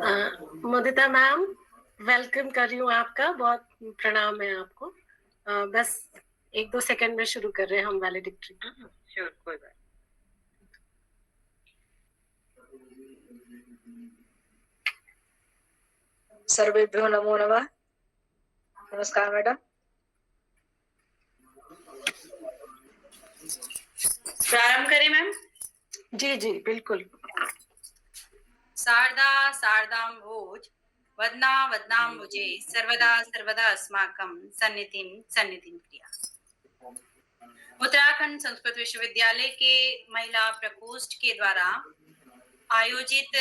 मुदिता ma'am, welcome कर रही हूँ आपका। बहुत प्रणाम है आपको। बस 1-2 सेकंड में शुरू कर रहे हैं हम वैलिडिक्ट्री। श्योर, कोई बात। सर्वेभ्यो नमो नमः। नमस्कार मैडम। प्रारंभ करें मैम? जी जी बिल्कुल। शारदा शारदां भोज वदना वदनाम्बुजे सर्वदा सर्वदा अस्माकं सन्निधिं सन्निधिं प्रिया। उत्तराखंड संस्कृत विश्वविद्यालय के महिला प्रकोष्ठ के द्वारा आयोजित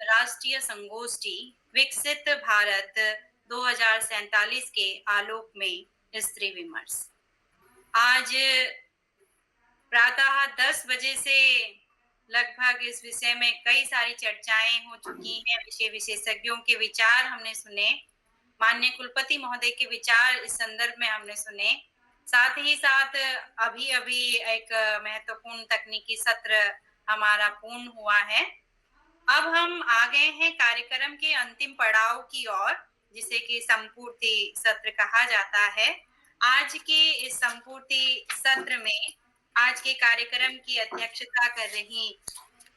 राष्ट्रीय संगोष्ठी विकसित भारत 2047 के आलोक में स्त्री विमर्श आज प्रातः 10 बजे से लगभग इस विषय में कई सारी चर्चाएं हो चुकी हैं। विषय विशेषज्ञों के विचार हमने सुने, माननीय कुलपति महोदय के विचार इस संदर्भ में हमने सुने। साथ ही साथ अभी अभी एक महत्वपूर्ण तकनीकी सत्र हमारा पूर्ण हुआ है। अब हम आ गए हैं कार्यक्रम के अंतिम पड़ाव की ओर, जिसे कि संपूर्ति सत्र कहा जाता है। आज के इस संपूर्ति सत्र में आज के कार्यक्रम की अध्यक्षता कर रही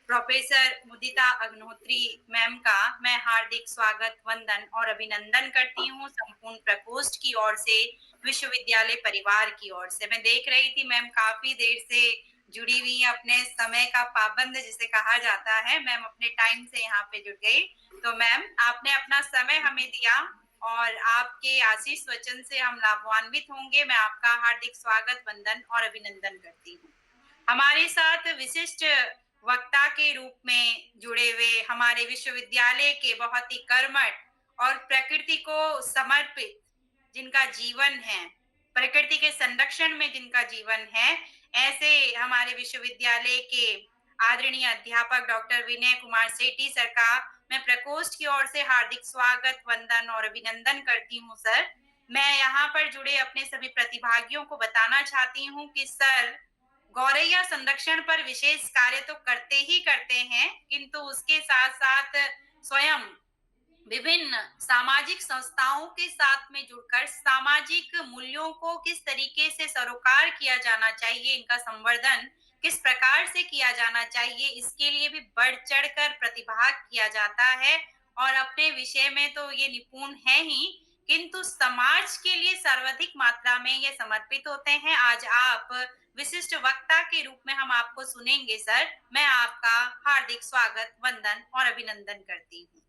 प्रोफेसर मुदिता अग्निहोत्री मैम का मैं हार्दिक स्वागत, वंदन और अभिनंदन करती हूँ संपूर्ण प्रकोष्ठ की ओर से, विश्वविद्यालय परिवार की ओर से। मैं देख रही थी मैम काफी देर से जुड़ी हुई है, अपने समय का पाबंद जिसे कहा जाता है। मैम अपने टाइम से यहाँ पे जुड़ गई। तो मैम आपने अपना समय हमें दिया और आपके आशीष वचन से हम लाभान्वित होंगे। मैं आपका हार्दिक स्वागत, वंदन और अभिनंदन करती हूँ। हमारे साथ विशिष्ट वक्ता के रूप में जुड़े हुए हमारे विश्वविद्यालय के बहुत ही कर्मठ और प्रकृति को समर्पित जिनका जीवन है, प्रकृति के संरक्षण में जिनका जीवन है, ऐसे हमारे विश्वविद्यालय के आदरणीय अध्यापक डॉक्टर विनय कुमार सेठी सर का मैं प्रकोष्ठ की ओर से हार्दिक स्वागत, वंदन और अभिनंदन करती हूँ। सर, मैं यहाँ पर जुड़े अपने सभी प्रतिभागियों को बताना चाहती हूँ कि सर गौरैया संरक्षण पर विशेष कार्य तो करते ही करते हैं, किंतु उसके साथ साथ स्वयं विभिन्न सामाजिक संस्थाओं के साथ में जुड़कर सामाजिक मूल्यों को किस तरीके से सरोकार किया जाना चाहिए, इनका संवर्धन किस प्रकार से किया जाना चाहिए, इसके लिए भी बढ़ चढ़कर प्रतिभाग किया जाता है। और अपने विषय में तो ये निपुण है ही, किंतु समाज के लिए सर्वाधिक मात्रा में ये समर्पित होते हैं। आज आप विशिष्ट वक्ता के रूप में हम आपको सुनेंगे। सर, मैं आपका हार्दिक स्वागत, वंदन और अभिनंदन करती हूँ।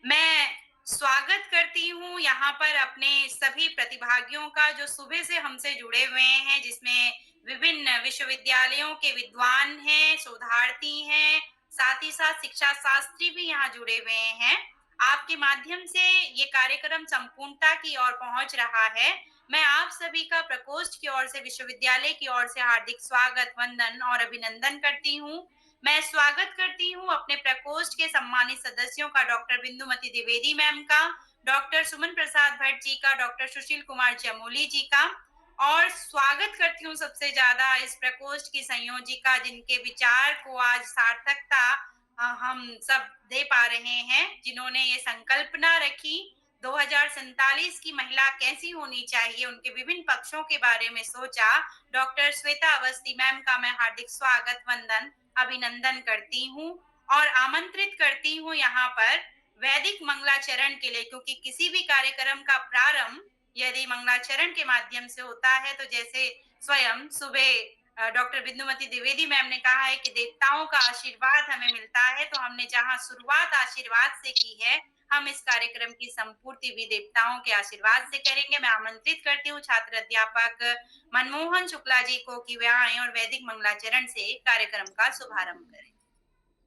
मैं स्वागत करती हूँ यहाँ पर अपने सभी प्रतिभागियों का जो सुबह से हमसे जुड़े हुए हैं, जिसमें विभिन्न विश्वविद्यालयों के विद्वान हैं, शोधार्थी हैं, साथ ही साथ शिक्षा शास्त्री भी यहाँ जुड़े हुए हैं। आपके माध्यम से ये कार्यक्रम संपूर्णता की ओर पहुंच रहा है। मैं आप सभी का प्रकोष्ठ की ओर से, विश्वविद्यालय की ओर से हार्दिक स्वागत, वंदन और अभिनंदन करती हूँ। मैं स्वागत करती हूँ अपने प्रकोष्ठ के सम्मानित सदस्यों का, डॉक्टर बिंदुमती द्विवेदी मैम का, डॉक्टर सुमन प्रसाद भट्ट जी का, डॉक्टर सुशील कुमार चमोली जी का, और स्वागत करती हूँ सबसे ज्यादा इस प्रकोष्ठ की संयोजिका, जिनके विचार को आज सार्थकता हम सब दे पा रहे हैं, जिन्होंने ये संकल्पना रखी 2047 की महिला कैसी होनी चाहिए, उनके विभिन्न पक्षों के बारे में सोचा। डॉक्टर श्वेता अवस्थी मैम का मैं हार्दिक स्वागत, वंदन, अभिनंदन करती हूँ और आमंत्रित करती हूँ यहाँ पर वैदिक मंगलाचरण के लिए, क्योंकि किसी भी कार्यक्रम का प्रारंभ यदि मंगलाचरण के माध्यम से होता है, तो जैसे स्वयं सुबह डॉक्टर बिंदुमती द्विवेदी मैम ने कहा है कि देवताओं का आशीर्वाद हमें मिलता है, तो हमने जहाँ शुरुआत आशीर्वाद से की है, हम इस कार्यक्रम की संपूर्ति भी देवताओं के आशीर्वाद से करेंगे। मैं आमंत्रित करती हूँ छात्र अध्यापक मनमोहन शुक्ला जी को कि वे आए और वैदिक मंगलाचरण से कार्यक्रम का शुभारंभ करें।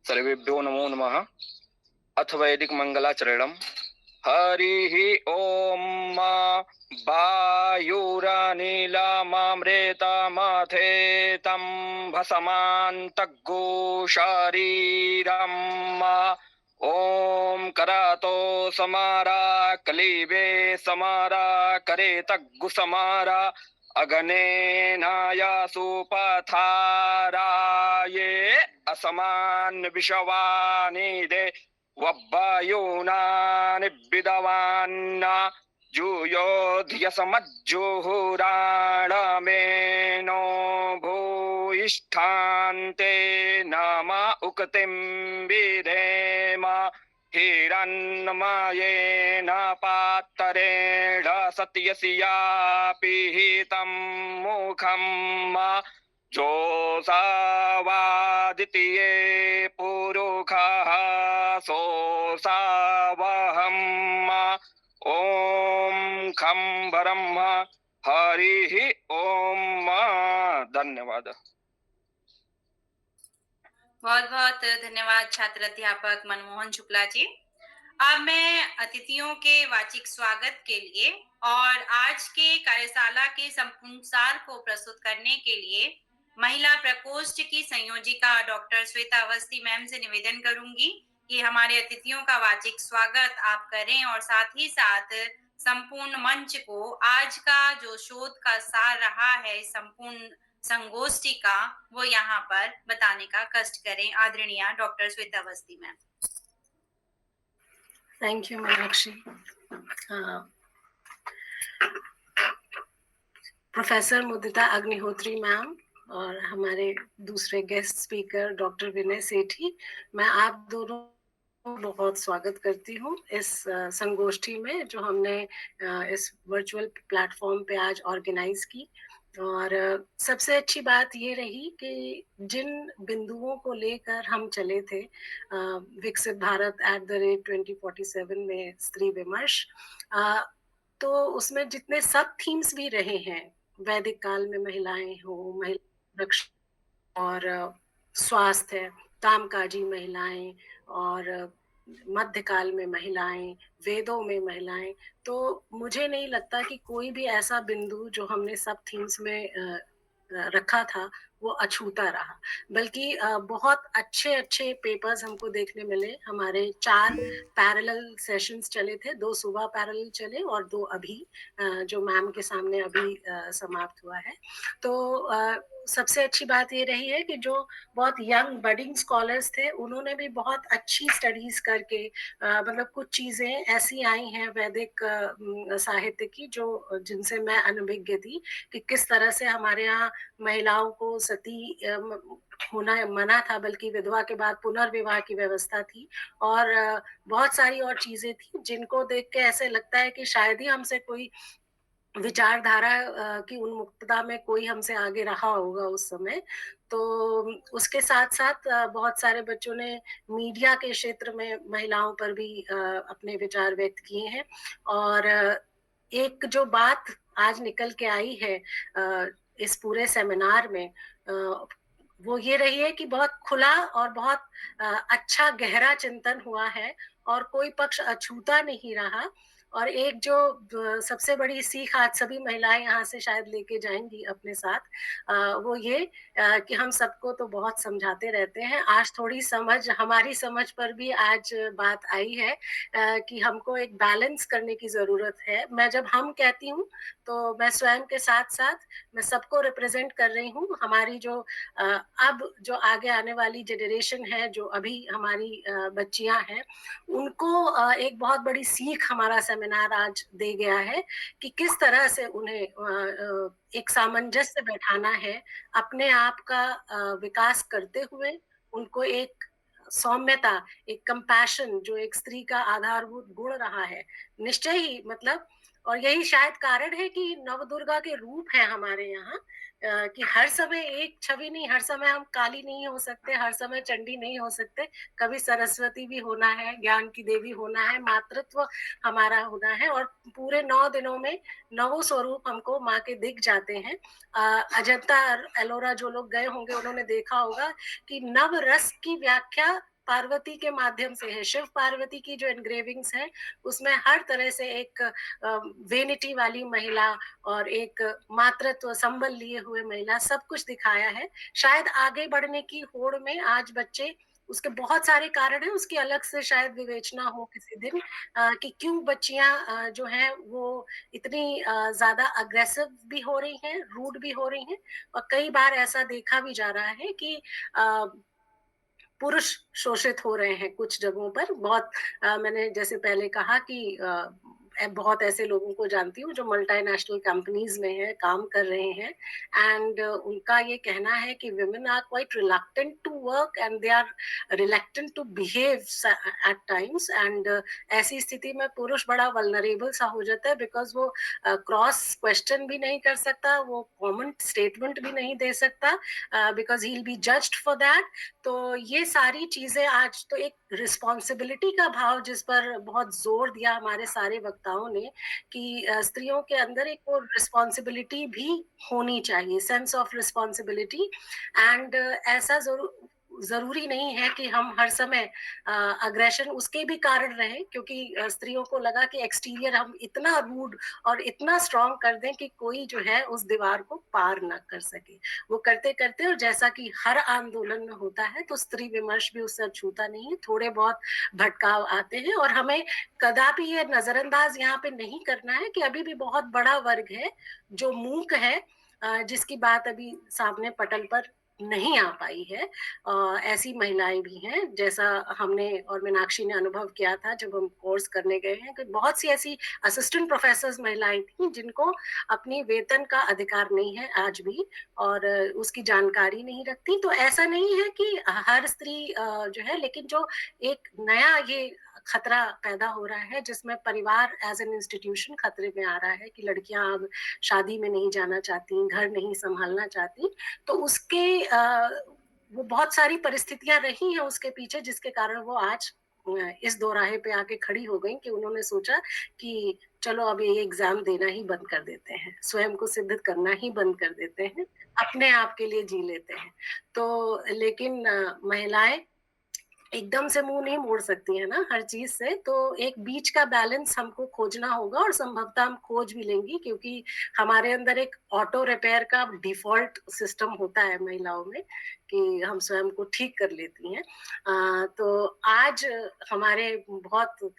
सर्वेभ्यो नमो नमः। अथ वैदिक मंगलाचरणम्। हरिः ओम। वायुरनिलममृतमथेतं भसमान्तगो शरीरम्। ओम करातो समारा कलीबे समारा करेतग्गु समारा अगनेनायासु पथाराये असमान विषवानिदे वब्बायोनानि विदवान्ना जूयोध्यसमज्जुहुराणमेनो भूयिष्ठान्ते नाम उक्तिं विधेम हिरण्मयेन पात्रेण सत्यस्यापिहितं मुखं जोऽसावादित्ये पुरुषः सोऽसावहम् ओम खम ब्रह्म हरिः ओम। धन्यवाद। बहुत बहुत धन्यवाद छात्र अध्यापक मनमोहन शुक्ला जी। अब मैं अतिथियों के वाचिक स्वागत के लिए और आज के कार्यशाला के संपूर्ण सार को प्रस्तुत करने के लिए महिला प्रकोष्ठ की संयोजिका डॉक्टर श्वेता अवस्थी मैम से निवेदन करूंगी कि हमारे अतिथियों का वाचिक स्वागत आप करें और साथ ही साथ संपूर्ण मंच को आज का जो शोध का सार रहा है संपूर्ण संगोष्ठी का वो यहाँ पर बताने का कष्ट करें। आदरणीय doctor Shweta Awasthi ma'am. Thank you Meenakshi. Professor Mudita Agnihotri ma'am और हमारे दूसरे गेस्ट स्पीकर डॉक्टर विनय सेठी, मैं आप दोनों बहुत स्वागत करती हूँ इस संगोष्ठी में जो हमने इस वर्चुअल प्लेटफॉर्म पे आज ऑर्गेनाइज की। और सबसे अच्छी बात ये रही कि जिन बिंदुओं को लेकर हम चले थे विकसित भारत @2047 में स्त्री विमर्श, तो उसमें जितने सब थीम्स भी रहे हैं, वैदिक काल में महिलाएं हो, महिला रक्षा और स्वास्थ्य, कामकाजी महिलाएं और मध्यकाल में महिलाएं, वेदों में महिलाएं, तो मुझे नहीं लगता कि कोई भी ऐसा बिंदु जो हमने सब थीम्स में रखा था वो अछूता रहा, बल्कि बहुत अच्छे अच्छे पेपर्स हमको देखने मिले। हमारे 4 पैरेलल सेशंस चले थे, 2 सुबह पैरेलल चले और 2 अभी जो मैम के सामने अभी समाप्त हुआ है। तो सबसे अच्छी बात ये रही है कि जो बहुत यंग बडिंग स्कॉलर्स थे उन्होंने भी बहुत अच्छी स्टडीज करके मतलब कुछ चीजें ऐसी आई हैं वैदिक साहित्य की जो जिनसे मैं अनभिज्ञ थी कि किस तरह से हमारे यहाँ महिलाओं को सती होना मना था, बल्कि विधवा के बाद पुनर्विवाह की व्यवस्था थी और बहुत सारी और चीजें थी जिनको देख के ऐसे लगता है कि शायद ही हमसे कोई विचारधारा की उन्मुक्तता में कोई हमसे आगे रहा होगा उस समय। तो उसके साथ साथ बहुत सारे बच्चों ने मीडिया के क्षेत्र में महिलाओं पर भी अपने विचार व्यक्त किए हैं। और एक जो बात आज निकल के आई है इस पूरे सेमिनार में, वो ये रही है कि बहुत खुला और बहुत अच्छा गहरा चिंतन हुआ है और कोई पक्ष अछूता नहीं रहा। और एक जो सबसे बड़ी सीख आज सभी महिलाएं यहाँ से शायद लेके जाएंगी अपने साथ, वो ये कि हम सबको तो बहुत समझाते रहते हैं, आज थोड़ी समझ, हमारी समझ पर भी आज बात आई है कि हमको एक बैलेंस करने की जरूरत है। मैं जब हम कहती हूँ तो मैं स्वयं के साथ साथ मैं सबको रिप्रेजेंट कर रही हूँ। हमारी जो अब जो आगे आने वाली जनरेशन है, जो अभी हमारी बच्चियां हैं, उनको एक बहुत बड़ी सीख हमारा सेमिनार आज दे गया है कि किस तरह से उन्हें एक सामंजस्य बैठाना है, अपने आप का विकास करते हुए उनको एक सौम्यता, एक कंपैशन जो एक स्त्री का आधारभूत गुण रहा है, निश्चय ही मतलब, और यही शायद कारण है कि नवदुर्गा के रूप है हमारे यहाँ कि हर समय एक छवि नहीं, हर समय हम काली नहीं हो सकते, हर समय चंडी नहीं हो सकते, कभी सरस्वती भी होना है, ज्ञान की देवी होना है, मातृत्व हमारा होना है। और पूरे 9 दिनों में 9 स्वरूप हमको माँ के दिख जाते हैं। अजंता एलोरा जो लोग गए होंगे उन्होंने देखा होगा कि नव रस की व्याख्या पार्वती के माध्यम से है। शिव पार्वती की जो एनग्रेविंग्स है उसमें हर तरह से एक वेनिटी वाली महिला और एक मातृत्व संबल लिए हुए महिला सब कुछ दिखाया है। शायद आगे बढ़ने की होड़ में आज बच्चे, उसके बहुत सारे कारण हैं, उसकी अलग से शायद विवेचना हो किसी दिन कि क्यों बच्चियां जो हैं वो इतनी ज्यादा अग्रेसिव भी हो रही हैं, रूड भी हो रही हैं। और कई बार ऐसा देखा भी जा रहा है कि पुरुष शोषित हो रहे हैं कुछ जगहों पर। बहुत मैंने जैसे पहले कहा कि बहुत ऐसे लोगों को जानती हूँ जो मल्टीनेशनल कंपनीज में है, काम कर रहे हैं, एंड उनका ये कहना है कि women are quite reluctant to work and they are reluctant to behave at times, and ऐसी स्थिति में पुरुष बड़ा vulnerable सा हो जाता है, बिकॉज वो क्रॉस क्वेश्चन भी नहीं कर सकता, वो कॉमन स्टेटमेंट भी नहीं दे सकता, because he will be judged for that. तो ये सारी चीजें आज तो एक रिस्पॉन्सिबिलिटी का भाव जिस पर बहुत जोर दिया हमारे सारे वक्ताओं ने कि स्त्रियों के अंदर एक वो रिस्पॉन्सिबिलिटी भी होनी चाहिए, सेंस ऑफ रिस्पॉन्सिबिलिटी। एंड ऐसा जरूरी नहीं है कि हम हर समय अग्रेशन उसके भी कारण रहे, क्योंकि स्त्रियों को लगा कि एक्सटीरियर हम इतना रूड और इतना स्ट्रांग कर दें कि कोई जो है उस दीवार को पार ना कर सके। वो करते करते, और जैसा कि हर आंदोलन में होता है, तो स्त्री विमर्श भी उससे छूता नहीं है, थोड़े बहुत भटकाव आते हैं, और हमें कदापि ये नजरअंदाज यहाँ पे नहीं करना है कि अभी भी बहुत बड़ा वर्ग है जो मूक है, जिसकी बात अभी सामने पटल पर नहीं आ पाई है। ऐसी महिलाएं भी हैं, जैसा हमने और मीनाक्षी ने अनुभव किया था जब हम कोर्स करने गए हैं, कि बहुत सी ऐसी असिस्टेंट प्रोफेसर महिलाएं थी जिनको अपनी वेतन का अधिकार नहीं है आज भी, और उसकी जानकारी नहीं रखती। तो ऐसा नहीं है कि हर स्त्री जो है, लेकिन जो एक नया ये खतरा पैदा हो रहा है जिसमें परिवार एज एन इंस्टीट्यूशन खतरे में आ रहा है कि लड़कियां अब शादी में नहीं जाना चाहती, घर नहीं संभालना चाहती, तो उसके वो बहुत सारी परिस्थितियां रही हैं उसके पीछे, जिसके कारण वो आज इस दोराहे पे आके खड़ी हो गई कि उन्होंने सोचा कि चलो अब ये एग्जाम देना ही बंद कर देते हैं, स्वयं को सिद्ध करना ही बंद कर देते हैं, अपने आप के लिए जी लेते हैं। तो लेकिन महिलाएं एकदम से मुंह नहीं मोड़ सकती है ना हर चीज से, तो एक बीच का बैलेंस हमको खोजना होगा, और संभवतः हम खोज भी लेंगी, क्योंकि हमारे अंदर एक ऑटो रिपेयर का डिफॉल्ट सिस्टम होता है महिलाओं में कि हम स्वयं को ठीक कर लेती हैं। तो आज हमारे बहुत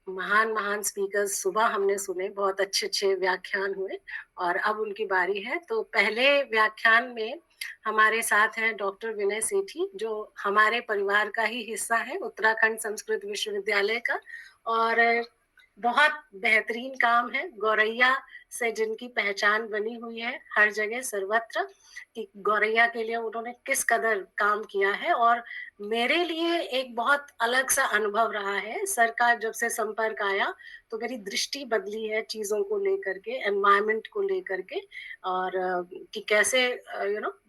महान महान स्पीकर्स सुबह हमने सुने, बहुत अच्छे अच्छे व्याख्यान हुए, और अब उनकी बारी है। तो पहले व्याख्यान में हमारे साथ हैं डॉक्टर विनय सेठी, जो हमारे परिवार का ही हिस्सा है, उत्तराखंड संस्कृत विश्वविद्यालय का, और बहुत बेहतरीन काम है गौरैया से जिनकी पहचान बनी हुई है हर जगह सर्वत्र, कि गौरैया के लिए उन्होंने किस कदर काम किया है। और मेरे लिए एक बहुत अलग सा अनुभव रहा है, सर का जब से संपर्क आया तो मेरी दृष्टि बदली है चीजों को लेकर के, एनवायरमेंट को लेकर के, और कि कैसे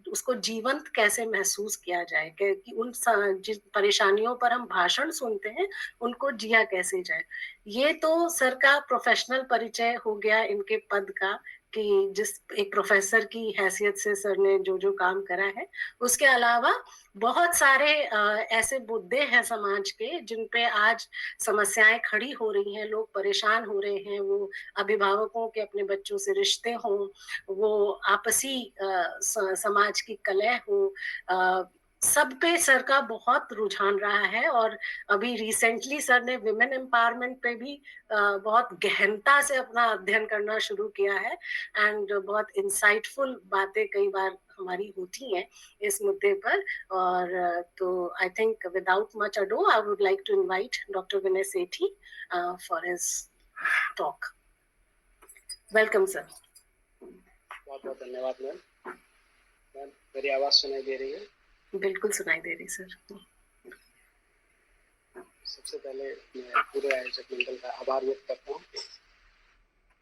उसको जीवंत कैसे महसूस किया जाए, कि उन जिन परेशानियों पर हम भाषण सुनते हैं उनको जिया कैसे जाए। ये तो सर का प्रोफेशनल परिचय हो गया इनके पद का, कि जिस एक प्रोफेसर की हैसियत से सर ने जो जो काम करा है। उसके अलावा बहुत सारे ऐसे मुद्दे हैं समाज के जिन पे आज समस्याएं खड़ी हो रही हैं, लोग परेशान हो रहे हैं, वो अभिभावकों के अपने बच्चों से रिश्ते हों, वो आपसी समाज की कलह हो, सब पे सर का बहुत रुझान रहा है। और अभी रिसेंटली सर ने विमेन एम्पावरमेंट पे भी बहुत गहनता से अपना अध्ययन करना शुरू किया है, एंड बहुत इंसाइटफुल बातें कई बार हमारी होती हैं इस मुद्दे पर। और तो I think without much ado I would like to invite doctor Vinay Sethi for his talk. Welcome sir. बहुत बहुत धन्यवाद मैम। मैम मेरी आवाज सुनाई दे रही है? बिल्कुल सुनाई दे रही सर। सबसे पहले मैं पूरे आयोजक मंडल का आभार व्यक्त करता हूँ।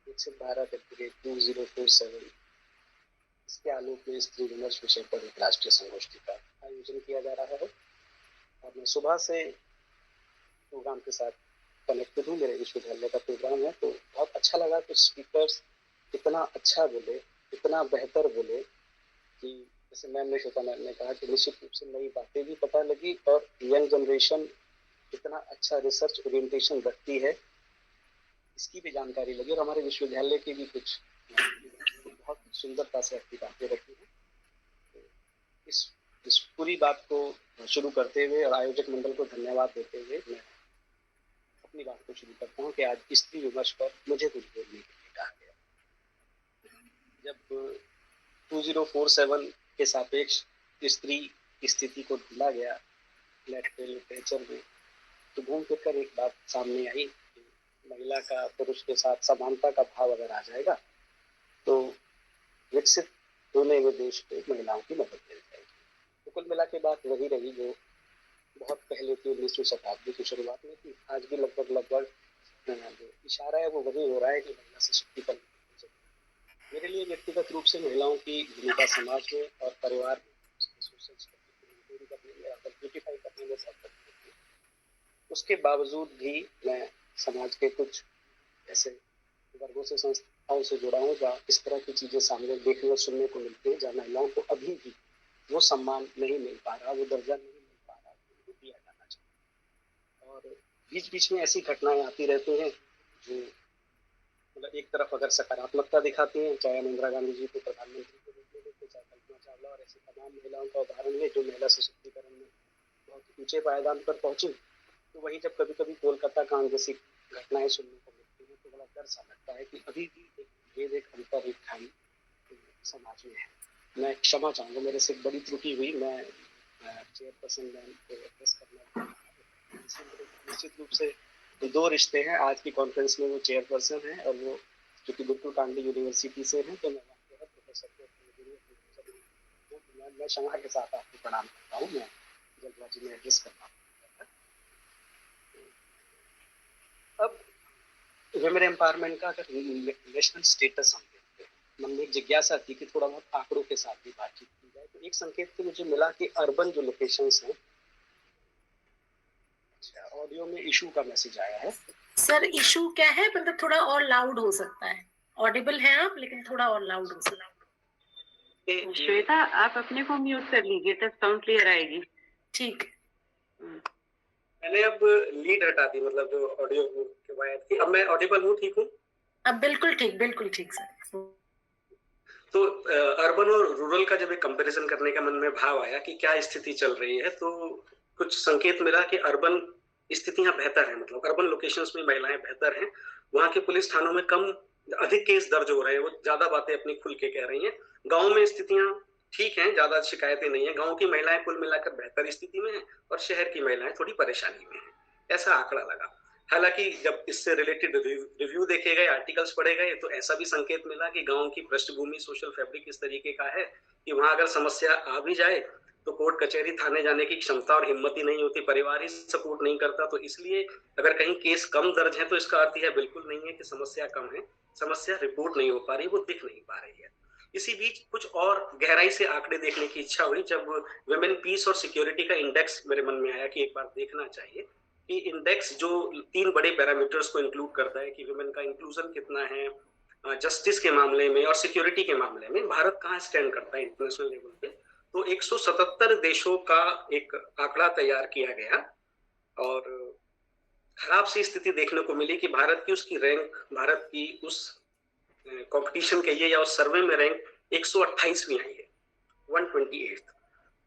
विकसित भारत 2047 इसके आलोक में स्त्री विमर्श विषय पर एक राष्ट्रीय संगोष्ठी का आयोजन किया जा रहा है, और मैं सुबह से प्रोग्राम के साथ कनेक्टेड हूँ। मेरे विश्वविद्यालय का प्रोग्राम है, तो बहुत अच्छा लगा कि स्पीकर्स इतना अच्छा बोले, इतना बेहतर बोले, कि जैसे मैम श्वेता मैम ने कहा कि निश्चित रूप से नई बातें भी पता लगी, और यंग जनरेशन इतना अच्छा रिसर्च ओरिएंटेशन रखती है इसकी भी जानकारी लगी, और हमारे विश्वविद्यालय की भी कुछ बहुत सुंदरता से अपनी बातें रखी हैं। तो इस पूरी बात को शुरू करते हुए और आयोजक मंडल को धन्यवाद देते हुए मैं अपनी बात को शुरू करता हूँ कि आज स्त्री विमर्श पर मुझे कुछ बोलने के लिए कहा गया। जब 2047 के सापेक्ष स्त्री की स्थिति को ढूंढा गया फ्लैट लिटरेचर में, तो घूम फिर कर एक बात सामने आई कि महिला का पुरुष के साथ समानता का भाव अगर आ जाएगा तो विकसित होने में देश को महिलाओं की मदद मिल जाएगी। तो कुल मिला के बात वही रही जो बहुत पहले की 19वीं शताब्दी की शुरुआत में थी। आज भी लगभग जो इशारा है वो वही हो रहा है कि महिला सशक्तिकरण। मेरे लिए व्यक्तिगत रूप से महिलाओं की भूमिका समाज में और परिवार में ब्यूटीफाई करने में बहुत है। उसके बावजूद भी मैं समाज के कुछ ऐसे वर्गों से, संस्थाओं से जुड़ा हूँ जहाँ इस तरह की चीजें सामने देखने और सुनने को मिलती है, जहाँ महिलाओं को अभी भी वो सम्मान नहीं मिल पा रहा, वो दर्जा नहीं मिल पा रहा, वो दिया जाना चाहिए। और बीच बीच में ऐसी घटनाएं आती रहती हैं जो मतलब एक तरफ अगर सकारात्मकता दिखाती हैं, चाहे हम इंदिरा गांधी जी को प्रधानमंत्री के रूप में देखते, चाहे कल्पना चावला और ऐसी तमाम महिलाओं का उदाहरण है जो महिला सशक्तिकरण में बहुत ऊंचे पायदान पर पहुंची। तो वही जब कभी कभी कोलकाता कांड जैसी घटनाएं सुनने को मिलती है तो बड़ा डर सा लगता है कि अभी भी एक अंतर, एक खाई समाज में है। मैं क्षमा चाहूँगा, मेरे से बड़ी त्रुटि हुई, मैं चेयरपर्सन मैम को एड्रेस करना निश्चित रूप से दो रिश्ते हैं। आज की कॉन्फ्रेंस में वो चेयरपर्सन है और वो जो कि गुरुकुल कांडी यूनिवर्सिटी से हैं, तो मैं वहाँ के प्रोफेसर को मैं क्षमा के साथ आपको प्रणाम करता हूँ। मैं जल्दबाजी में एड्रेस करता हूँ। अब वुमेन एम्पावरमेंट का अगर नेशनल स्टेटस हम देखते हैं, मन में एक जिज्ञासा थी कि थोड़ा बहुत आंकड़ों के साथ भी बातचीत की जाए। तो एक संकेत तो मुझे मिला कि अर्बन जो लोकेशंस हैं, ऑडियो में इशू का मैसेज आया है। सर इशू क्या है, मतलब थोड़ा और लाउड हो सकता है। ऑडिबल है आप, लेकिन थोड़ा और लाउड हो सकता है। श्वेता आप अपने को म्यूट कर लीजिए तब साउंड क्लियर आएगी। ठीक। मैंने अब लीड हटा दी, मतलब जो ऑडियो के वायर थी। अब मैं ऑडिबल हूँ, ठीक हूँ? अब बिल्कुल ठीक सर। तो अर्बन और रूरल का जब एक कंपैरिजन करने का मन में भाव आया कि क्या स्थिति चल रही है, तो कुछ संकेत मिला कि अर्बन स्थितियां बेहतर हैं, मतलब अर्बन लोकेशंस में महिलाएं बेहतर हैं। वहां के पुलिस थानों में अधिक केस दर्ज हो रहे हैं, वो ज्यादा बातें अपनी खुल के कह रही हैं। गाँव में स्थितियां ठीक हैं, ज्यादा शिकायतें नहीं है। गाँव की महिलाएं कुल मिलाकर बेहतर स्थिति में है और शहर की महिलाएं थोड़ी परेशानी में है, ऐसा आंकड़ा लगा। हालांकि जब इससे रिलेटेड रिव्यू देखे गए, आर्टिकल्स पढ़े गए, तो ऐसा भी संकेत मिला कि गांव की पृष्ठभूमि, सोशल फैब्रिक इस तरीके का है कि वहां अगर समस्या आ भी जाए तो कोर्ट कचहरी थाने जाने की क्षमता और हिम्मत ही नहीं होती, परिवार ही सपोर्ट नहीं करता। तो इसलिए अगर कहीं केस कम दर्ज है तो इसका अर्थ यह बिल्कुल नहीं है कि समस्या कम है, समस्या रिपोर्ट नहीं हो पा रही, वो दिख नहीं पा रही है। इसी बीच कुछ और गहराई से आंकड़े देखने की इच्छा हुई जब वुमेन पीस और सिक्योरिटी का इंडेक्स मेरे मन में आया कि एक बार देखना चाहिए कि इंडेक्स जो 3 बड़े पैरामीटर्स को इंक्लूड करता है कि वुमेन का इंक्लूजन कितना है जस्टिस के मामले में और सिक्योरिटी के मामले में, भारत कहाँ स्टैंड करता है इंटरनेशनल लेवल पे। तो 177 देशों का एक आंकड़ा तैयार किया गया और खराब सी स्थिति देखने को मिली कि भारत की उसकी रैंक, भारत की उस कंपटीशन कहिए या उस सर्वे में रैंक 128वीं आई है, 128।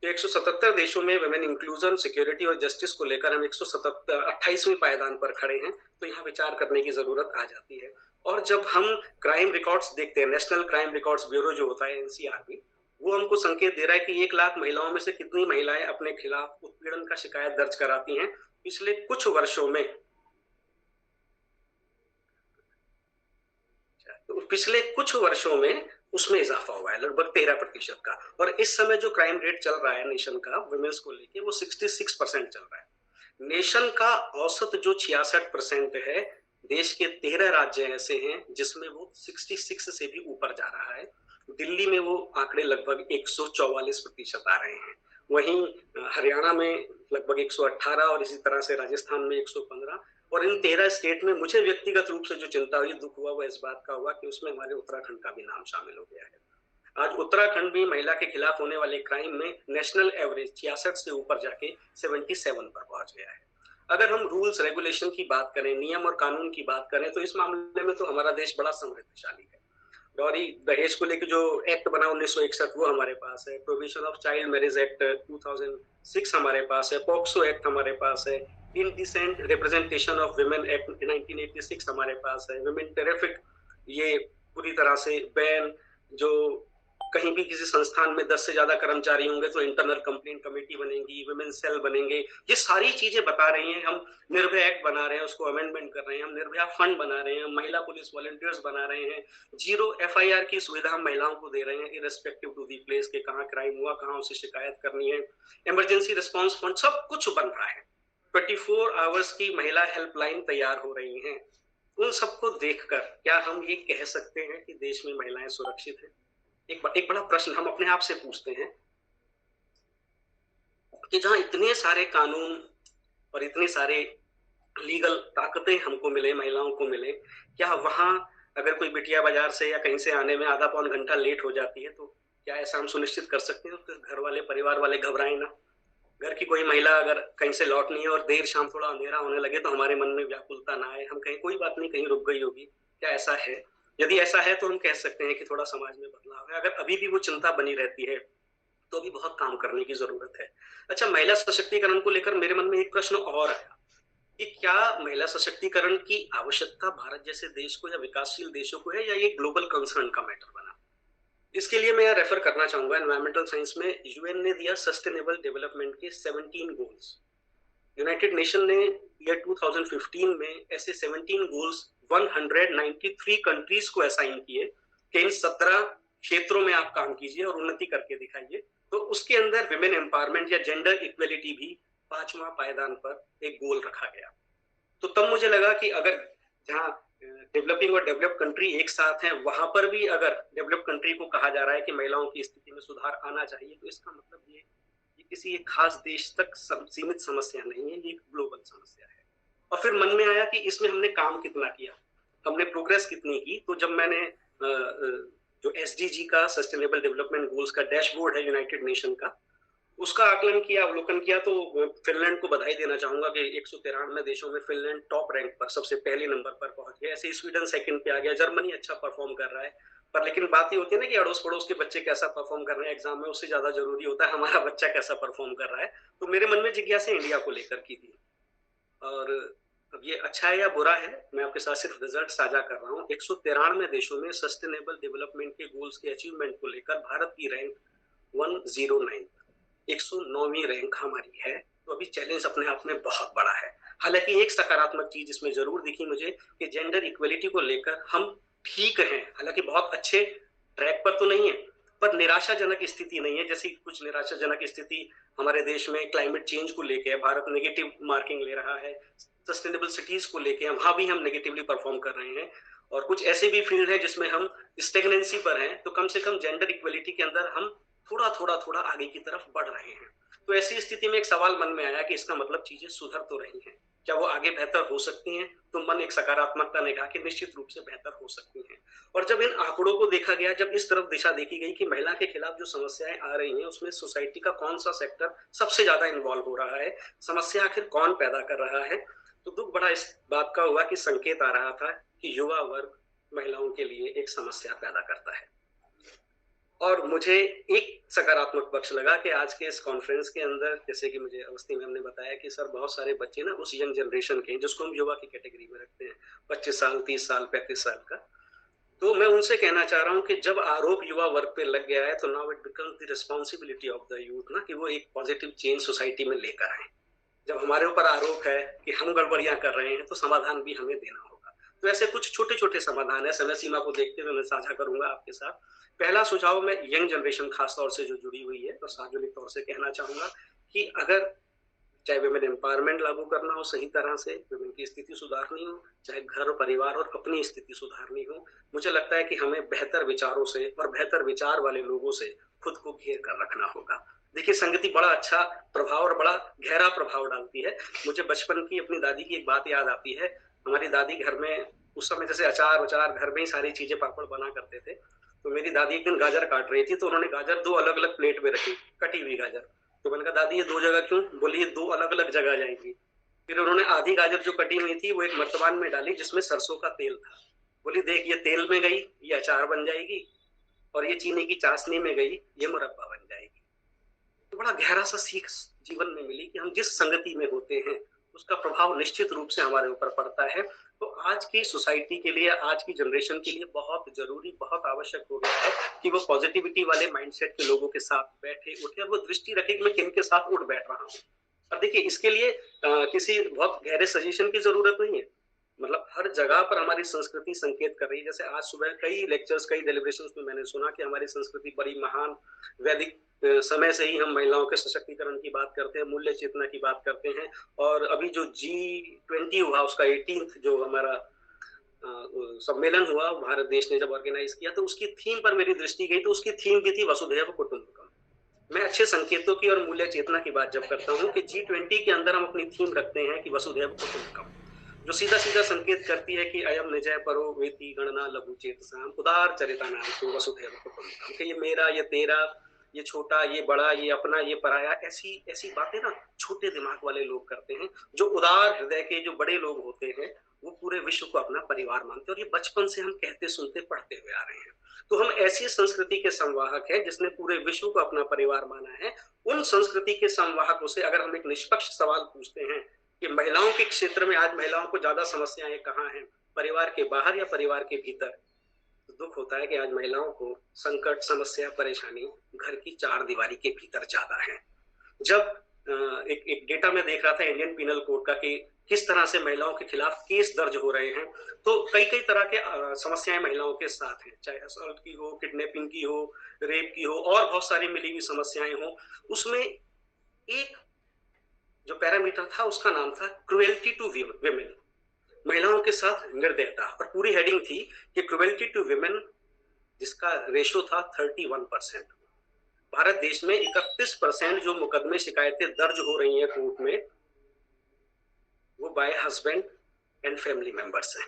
तो 177 देशों में वुमेन इंक्लूजन, सिक्योरिटी और जस्टिस को लेकर हम 128वें पायदान पर खड़े हैं। तो यहाँ विचार करने की जरूरत आ जाती है। और जब हम क्राइम रिकॉर्ड्स देखते हैं, नेशनल क्राइम रिकॉर्ड्स ब्यूरो जो होता है NCRB, वो हमको संकेत दे रहा है कि 1 लाख महिलाओं में से कितनी महिलाएं अपने खिलाफ उत्पीड़न का शिकायत दर्ज कराती हैं। पिछले कुछ वर्षों में उसमें इजाफा हुआ है लगभग 13% का। और इस समय जो क्राइम रेट चल रहा है नेशन का वुमेन्स को लेके, वो 66% चल रहा है। नेशन का औसत जो 66% है, देश के 13 राज्य ऐसे हैं जिसमें वो 66 से भी ऊपर जा रहा है। दिल्ली में वो आंकड़े लगभग 144% आ रहे हैं, वहीं हरियाणा में लगभग 118 और इसी तरह से राजस्थान में 115। और इन 13 स्टेट में मुझे व्यक्तिगत रूप से जो चिंता हुई, दुख हुआ, वो इस बात का हुआ कि उसमें हमारे उत्तराखंड का भी नाम शामिल हो गया है। आज उत्तराखंड भी महिला के खिलाफ होने वाले क्राइम में नेशनल एवरेज 66 से ऊपर जाके 77 पर पहुंच गया है। अगर हम रूल्स रेगुलेशन की बात करें, नियम और कानून की बात करें, तो इस मामले में तो हमारा देश बड़ा समृद्धशाली है। डॉरी दहेज को लेकर जो एक्ट बना 1961 वो हमारे पास है, provision of child marriage act 2006 हमारे पास है, पॉक्सो एक्ट हमारे पास है, indecent representation of women act 1986 हमारे पास है, वुमेन टेरिफिक ये पूरी तरह से बैन, जो कहीं भी किसी संस्थान में 10 से ज्यादा कर्मचारी होंगे तो इंटरनल कंप्लेंट कमेटी बनेगी, वुमेन सेल बनेंगे। ये सारी चीजें बता रही हैं। हम निर्भया एक्ट बना रहे हैं, उसको अमेंडमेंट कर रहे हैं, हम निर्भया फंड बना रहे हैं, महिला पुलिस वॉलंटियर्स बना रहे हैं, 0 FIR की सुविधा हम महिलाओं को दे रहे हैं, इररेस्पेक्टिव टू दी प्लेस के कहाँ क्राइम हुआ, कहाँ उसे शिकायत करनी है। इमरजेंसी रिस्पॉन्स फंड, सब कुछ बन रहा है। 24 आवर्स की महिला हेल्पलाइन तैयार हो रही हैं। उन सबको देखकर क्या हम ये कह सकते हैं कि देश में महिलाएं सुरक्षित हैं? एक बड़ा प्रश्न हम अपने आप से पूछते हैं कि जहां इतने सारे कानून और इतने सारे लीगल ताकतें हमको मिले, महिलाओं को मिले, क्या वहां अगर कोई बिटिया बाजार से या कहीं से आने में आधा पौन घंटा लेट हो जाती है तो क्या ऐसा हम सुनिश्चित कर सकते हैं तो घर वाले, परिवार वाले घबराएं ना? घर की कोई महिला अगर कहीं से लौटनी है और देर शाम थोड़ा अंधेरा होने लगे तो हमारे मन में व्याकुलता ना आए, हम कहें कोई बात नहीं, कहीं रुक गई होगी। क्या ऐसा है? यदि ऐसा है तो हम कह सकते हैं कि थोड़ा समाज में बदलाव है। अगर अभी भी वो चिंता बनी रहती है तो भी बहुत काम करने की जरूरत है। अच्छा, महिला सशक्तिकरण को लेकर मेरे मन में एक प्रश्न और आया कि क्या महिला सशक्तिकरण की आवश्यकता भारत जैसे देश को या विकासशील देशों को है, या ये ग्लोबल कंसर्न का मैटर बना? इसके लिए मैं रेफर करना चाहूंगा एनवायरमेंटल साइंस में यूएन ने दिया सस्टेनेबल डेवलपमेंट के 17 गोल्स। यूनाइटेड नेशन ने ईयर 2015 में ऐसे 17 गोल्स 193 कंट्रीज को असाइन किए कि इन 17 क्षेत्रों में आप काम कीजिए और उन्नति करके दिखाइए। तो उसके अंदर विमेन एम्पावरमेंट या जेंडर इक्वलिटी भी 5वां पायदान पर एक गोल रखा गया। तो तब मुझे लगा कि अगर जहां डेवलपिंग और डेवलप्ड कंट्री एक साथ हैं, वहां पर भी अगर डेवलप्ड कंट्री को कहा जा रहा है कि महिलाओं की स्थिति में सुधार आना चाहिए, तो इसका मतलब ये किसी एक खास देश तक सीमित समस्या नहीं है, ये एक ग्लोबल समस्या है। और फिर मन में आया कि इसमें हमने काम कितना किया, हमने प्रोग्रेस कितनी की। तो जब मैंने जो SDG का, सस्टेनेबल डेवलपमेंट गोल्स का डैशबोर्ड है यूनाइटेड नेशन का, उसका आकलन किया, अवलोकन किया, तो फिनलैंड को बधाई देना चाहूंगा कि 193 देशों में फिनलैंड टॉप रैंक पर, सबसे पहले नंबर पर पहुंच गया। ऐसे स्वीडन सेकंड पे आ गया, जर्मनी अच्छा परफॉर्म कर रहा है। पर लेकिन बात ये होती है ना कि अड़ोस पड़ोस के बच्चे कैसा परफॉर्म कर रहे हैं एग्जाम में, उससे ज्यादा जरूरी होता है हमारा बच्चा कैसा परफॉर्म कर रहा है। तो मेरे मन में जिज्ञासा इंडिया को लेकर की थी। और अब ये अच्छा है या बुरा है, मैं आपके साथ सिर्फ रिजल्ट साझा कर रहा हूँ। 193 देशों में सस्टेनेबल डेवलपमेंट के गोल्स के अचीवमेंट को लेकर भारत की रैंक 109, 109वीं रैंक हमारी है। तो अभी चैलेंज अपने आप में बहुत बड़ा है। हालांकि एक सकारात्मक चीज इसमें जरूर दिखी मुझे कि जेंडर इक्वलिटी को लेकर हम ठीक हैं, हालांकि बहुत अच्छे ट्रैक पर तो नहीं है, पर निराशाजनक स्थिति नहीं है। जैसी कुछ निराशाजनक स्थिति हमारे देश में क्लाइमेट चेंज को लेकर भारत नेगेटिव मार्किंग ले रहा है, सस्टेनेबल सिटीज को लेकर वहां भी हम नेगेटिवली परफॉर्म कर रहे हैं, और कुछ ऐसे भी फील्ड है जिसमें हम स्टेगनेंसी पर हैं। तो कम से कम जेंडर इक्वलिटी के अंदर हम थोड़ा आगे की तरफ बढ़ रहे हैं। तो ऐसी स्थिति में एक सवाल मन में आया कि इसका मतलब चीजें सुधर तो रही हैं, क्या वो आगे बेहतर हो सकती हैं? तो मन एक सकारात्मकता ने कहा कि निश्चित रूप से बेहतर हो सकती हैं। और जब इन आंकड़ों को देखा गया, जब इस तरफ दिशा देखी गई कि महिला के खिलाफ जो समस्याएं आ रही हैं उसमें सोसाइटी का कौन सा सेक्टर सबसे ज्यादा इन्वॉल्व हो रहा है, समस्या आखिर कौन पैदा कर रहा है, तो दुख बड़ा इस बात का हुआ कि संकेत आ रहा था कि युवा वर्ग महिलाओं के लिए एक समस्या पैदा करता है। और मुझे एक सकारात्मक पक्ष लगा कि आज के इस कॉन्फ्रेंस के अंदर, जैसे कि मुझे अवस्थी मैम ने बताया कि सर बहुत सारे बच्चे ना उस यंग जनरेशन के, जिसको हम युवा की कैटेगरी में रखते हैं, 25 साल, 30 साल, 35 साल का। तो मैं उनसे कहना चाह रहा हूँ कि जब आरोप युवा वर्ग पे लग गया है तो now it becomes the responsibility of the youth ना, कि वो एक पॉजिटिव चेंज सोसाइटी में लेकर आए। जब हमारे ऊपर आरोप है कि हम गड़बड़ियां कर रहे हैं तो समाधान भी हमें देना होगा। तो ऐसे कुछ छोटे छोटे समाधान है, समय सीमा को देखते हुए मैं साझा करूंगा आपके साथ। पहला सुझाव मैं यंग जनरेशन खास तौर से जो जुड़ी हुई है तो सार्वजनिक तौर से कहना चाहूंगा कि अगर चाहे वुमेन एम्पावरमेंट लागू करना हो सही तरह से, वुमेन की स्थिति सुधारनी हो, चाहे घर, परिवार और अपनी स्थिति सुधारनी हो, मुझे लगता है कि हमें बेहतर विचारों से और बेहतर विचार वाले लोगों से खुद को घेर कर रखना होगा। देखिए, संगति बड़ा अच्छा प्रभाव और बड़ा गहरा प्रभाव डालती है। मुझे बचपन की अपनी दादी की एक बात याद आती है। हमारी दादी घर में उस समय जैसे अचार घर में ही सारी चीजें, पापड़ बना करते थे। तो मेरी दादी एक दिन गाजर काट रही थी, तो उन्होंने गाजर 2 अलग अलग प्लेट में रखी, कटी हुई गाजर। तो मैंने कहा दादी ये 2 जगह क्यों? बोली ये 2 अलग अलग जगह जाएंगी। फिर उन्होंने आधी गाजर जो कटी हुई थी वो एक मर्तबान में डाली जिसमें सरसों का तेल था। बोली देख ये तेल में गई, ये अचार बन जाएगी, और ये चीनी की चाशनी में गई, ये मुरब्बा बन जाएगी। तो बड़ा गहरा सा सीख जीवन में मिली कि हम जिस संगति में होते हैं उसका प्रभाव निश्चित रूप से हमारे ऊपर पड़ता है। तो आज की सोसाइटी के लिए, आज की जनरेशन के लिए बहुत जरूरी, बहुत आवश्यक हो गया है कि वो पॉजिटिविटी वाले माइंडसेट के लोगों के साथ बैठे उठे और वो दृष्टि रखे कि मैं किन के साथ उठ बैठ रहा हूँ। अब देखिए, इसके लिए किसी बहुत गहरे सजेशन की जरूरत नहीं है। मतलब हर जगह पर हमारी संस्कृति संकेत कर रही है। जैसे आज सुबह कई लेक्चर्स, कई डेलिब्रेशंस में मैंने सुना कि हमारी संस्कृति बड़ी महान, वैदिक समय से ही हम महिलाओं के सशक्तिकरण की बात करते हैं, मूल्य चेतना की बात करते हैं। और अभी जो G20 हुआ, उसका 18th जो हमारा सम्मेलन हुआ, भारत देश ने जब ऑर्गेनाइज किया, तो उसकी थीम पर मेरी दृष्टि गई। तो उसकी थीम भी थी वसुधैव कुटुंबकम। मैं अच्छे संकेतों की और मूल्य चेतना की बात जब करता हूँ कि G20 के अंदर हम अपनी थीम रखते हैं कि वसुधैव कुटुंबकम, जो सीधा सीधा संकेत करती है कि अयम निजय परो वेति गणना लघु चेतसाम उदार चरिता नाम तो वसुधैव कुटुंबकम, कि ये मेरा, ये तेरा, ये छोटा, ये बड़ा, ये अपना, ये पराया, ऐसी ऐसी बातें ना छोटे दिमाग वाले लोग करते हैं। जो उदार हृदय के जो बड़े लोग होते हैं वो पूरे विश्व को अपना परिवार मानते हैं, और ये बचपन से हम कहते सुनते पढ़ते हुए आ रहे हैं। तो हम ऐसी संस्कृति के संवाहक हैं जिसने पूरे विश्व को अपना परिवार माना है। उन संस्कृति के संवाहकों से अगर हम एक निष्पक्ष सवाल पूछते हैं कि महिलाओं के क्षेत्र में आज महिलाओं को ज्यादा समस्याएं कहाँ हैं, परिवार के बाहर या परिवार के भीतर, तो दुख होता है कि आज महिलाओं को संकट, समस्या, परेशानी घर की चार दीवारी के भीतर ज्यादा है। जब एक डेटा में देख रहा था इंडियन पिनल कोड का कि किस तरह से महिलाओं के खिलाफ केस दर्ज हो रहे हैं, तो कई कई तरह के समस्याएं महिलाओं के साथ हैं, चाहे असॉल्ट की हो, किडनैपिंग की हो, रेप की हो, और बहुत सारी मिली हुई समस्याएं हो। उसमें एक जो पैरामीटर था उसका नाम था क्रुएल्टी टू विमेन, महिलाओं के साथ निर्दयता, और पूरी हेडिंग थी कि क्रुएल्टी टू विमेन, जिसका रेशो था 31%। भारत देश में 31% जो मुकदमे, शिकायतें दर्ज हो रही हैं कोर्ट में, वो bye husband and family members हैं।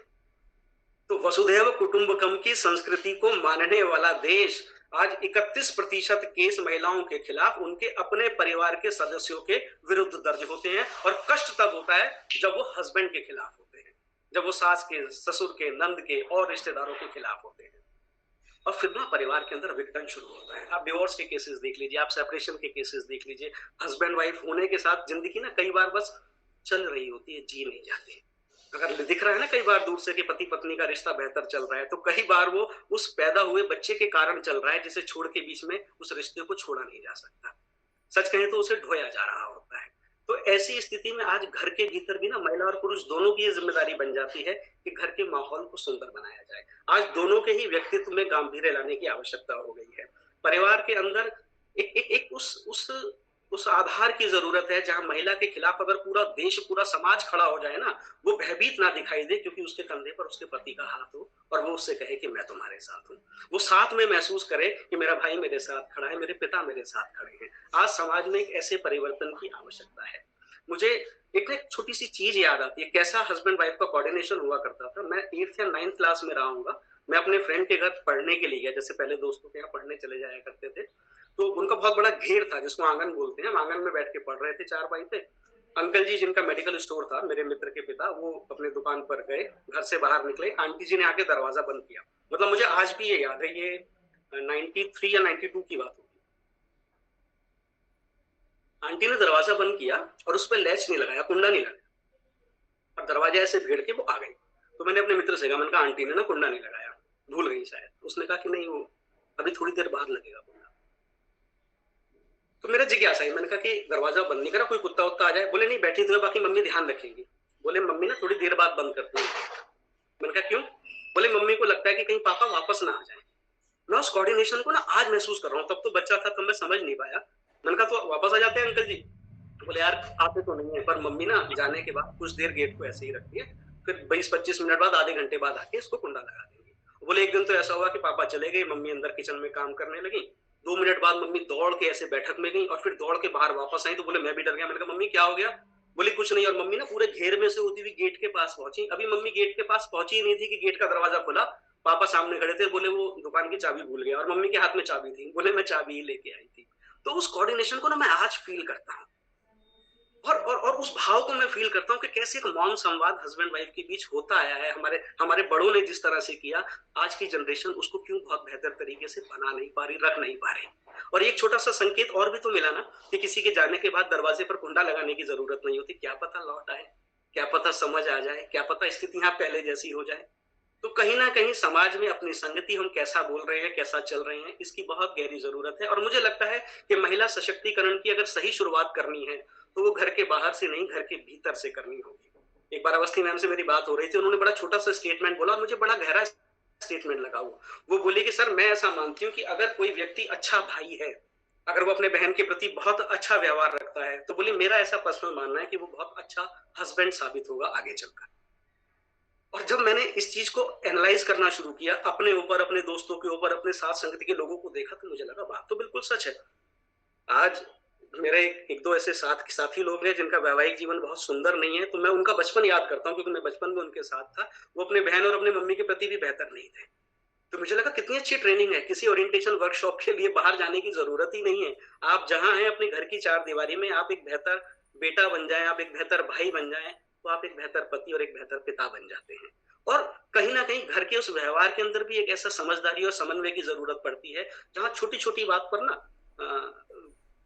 तो वसुधैव कुटुंबकम की संस्कृति को मानने वाला देश आज 31% केस महिलाओं के खिलाफ उनके अपने परिवार के सदस्यों के विरुद्ध दर्ज होते हैं, और कष्ट तब होता है जब वो हस्बैंड के खिलाफ होते हैं, जब वो सास के, ससुर के, नंद के और रिश्तेदारों के खिलाफ होते हैं। और फिर ना परिवार के अंदर विघटन शुरू होता है। आप डिवोर्स के केसेस देख लीजिए, आप सेपरेशन के केसेस देख लीजिए। हस्बैंड वाइफ होने के साथ जिंदगी ना कई बार बस चल रही होती है, जी नहीं जाती। अगर दिख रहा है ना कई बार दूर से कि पति पत्नी का रिश्ता बेहतर चल रहा है, तो कई बार वो उस पैदा हुए बच्चे के कारण चल रहा है जिसे छोड़ के बीच में उस रिश्ते को छोड़ा नहीं जा सकता। सच कहें तो उसे ढोया जा रहा होता है। तो ऐसी स्थिति में आज घर के भीतर भी ना महिला और पुरुष दोनों की ये जिम्मेदारी बन जाती है कि घर के माहौल को सुंदर बनाया जाए। आज दोनों के ही व्यक्तित्व में गांभीर्य लाने की आवश्यकता हो गई है। परिवार के अंदर एक उस आधार की जरूरत है जहां महिला के खिलाफ अगर पूरा देश, पूरा समाज खड़ा हो जाए ना, वो भयभीत ना दिखाई दे, क्योंकि उसके कंधे पर उसके पति का हाथ हो और वो उससे कहे कि मैं तुम्हारे साथ हूँ। वो साथ में महसूस करे कि मेरा भाई मेरे साथ खड़ा है, मेरे पिता मेरे साथ खड़े हैं। आज समाज में एक ऐसे परिवर्तन की आवश्यकता है। मुझे एक छोटी सी चीज याद आती है, कैसा हस्बैंड वाइफ का कोऑर्डिनेशन हुआ करता था। मैं 8th या 9th क्लास में रहा हूँ। मैं अपने फ्रेंड के घर पढ़ने के लिए गया, जैसे पहले दोस्तों के यहाँ पढ़ने चले जाया करते थे। तो उनका बहुत बड़ा घेर था जिसको आंगन बोलते हैं। हम आंगन में बैठ के पढ़ रहे थे, 4 भाई थे। अंकल जी जिनका मेडिकल स्टोर था, मेरे मित्र के पिता, वो अपने दुकान पर गए, घर से बाहर निकले, आंटी जी ने आके दरवाजा बंद किया। मतलब मुझे आज भी ये याद है, ये 93 या 92 की बात होगी। आंटी ने दरवाजा बंद किया और उस पर लैच नहीं लगाया, कुंडा नहीं लगाया, और दरवाजा ऐसे भेड़ के वो आ गई। तो मैंने अपने मित्र से कहा, मैंने कहा आंटी ने ना कुंडा नहीं लगाया, भूल गई शायद। उसने कहा कि नहीं, वो अभी थोड़ी देर बाद लगेगा कुंडा। तो मेरा जिज्ञासा है, मैंने कहा कि दरवाजा बंद नहीं करा, कोई कुत्ता उत्ता आ जाए? बोले नहीं, बैठी तो बाकी मम्मी ध्यान रखेंगी। बोले मम्मी ना थोड़ी देर बाद बंद करती है। मैंने कहा क्यों? बोले मम्मी को लगता है कि कहीं पापा वापस ना आ जाए। मैं उस कोऑर्डिनेशन को ना आज महसूस कर रहा हूँ, तब तो बच्चा था, तब मैं समझ नहीं पाया। मैंने कहा तो वापस आ जाते हैं अंकल जी? बोले यार आते तो नहीं है, पर मम्मी ना जाने के बाद कुछ देर गेट को ऐसे ही रखती है, फिर 20-25 मिनट बाद, आधे घंटे बाद आके इसको कुंडा लगा देंगे। बोले एक दिन तो ऐसा हुआ कि पापा चले गए, मम्मी अंदर किचन में काम करने लगी। 2 मिनट बाद मम्मी दौड़ के ऐसे बैठक में गई और फिर दौड़ के बाहर वापस आई। तो बोले मैं भी डर गया। मैंने कहा मम्मी क्या हो गया? बोले कुछ नहीं। और मम्मी ना पूरे घेर में से होती हुई गेट के पास पहुंची। अभी मम्मी गेट के पास पहुंची ही नहीं थी कि गेट का दरवाजा खुला, पापा सामने खड़े थे। बोले वो दुकान की चाबी भूल गया, और मम्मी के हाथ में चाबी थी। बोले मैं चाबी ही लेके आई थी। तो उस कोऑर्डिनेशन को ना मैं आज फील करता हूँ, और उस भाव को मैं फील करता हूँ कि कैसे एक मौन संवाद हस्बैंड वाइफ के बीच होता आया है। हमारे बड़ों ने जिस तरह से किया, आज की जनरेशन उसको क्यों बहुत बेहतर तरीके से बना नहीं पा रही, रख नहीं पा रही। और एक छोटा सा संकेत और भी तो मिला ना कि किसी के जाने के बाद दरवाजे पर कुंडा लगाने की जरूरत नहीं होती। क्या पता लौट आए, क्या पता समझ आ जाए, क्या पता स्थितियां पहले जैसी हो जाए। तो कहीं ना कहीं समाज में अपनी संगति हम कैसा बोल रहे हैं, कैसा चल रहे हैं, इसकी बहुत गहरी जरूरत है। और मुझे लगता है कि महिला सशक्तिकरण की अगर सही शुरुआत करनी है तो वो घर के बाहर से नहीं, घर के भीतर से करनी होगी। एक बार अवस्थी मैम से मेरी बात हो रही थी, उन्होंने बड़ा छोटा सा स्टेटमेंट बोला और मुझे बड़ा गहरा स्टेटमेंट लगा। वो बोली कि सर मैं ऐसा मानती हूँ कि अगर कोई व्यक्ति अच्छा भाई है, अगर वो अपने बहन के प्रति बहुत अच्छा व्यवहार रखता है, तो बोली मेरा ऐसा पर्सनल मानना है कि वो बहुत अच्छा हस्बैंड साबित होगा आगे चलकर। और जब मैंने इस चीज को एनालाइज करना शुरू किया, अपने ऊपर, अपने दोस्तों के ऊपर, अपने साथ संगति के लोगों को देखा, तो मुझे लगा बात तो बिल्कुल सच है। आज मेरे एक दो ऐसे साथी लोग हैं जिनका वैवाहिक जीवन बहुत सुंदर नहीं है, तो मैं उनका बचपन याद करता हूँ क्योंकि मैं बचपन में उनके साथ था। वो अपने बहन और अपने मम्मी के प्रति भी बेहतर नहीं थे। तो मुझे लगा कितनी अच्छी ट्रेनिंग है, किसी ओरिएंटेशन वर्कशॉप के लिए बाहर जाने की जरूरत ही नहीं है। आप जहां हैं अपने घर की चार दीवारी में, आप एक बेहतर बेटा बन जाएं, आप एक बेहतर भाई बन जाएं, तो आप एक बेहतर पति और एक बेहतर पिता बन जाते हैं। और कहीं ना कहीं घर के उस व्यवहार के अंदर भी एक ऐसा समझदारी और समन्वय की जरूरत पड़ती है, जहां छोटी छोटी बात पर ना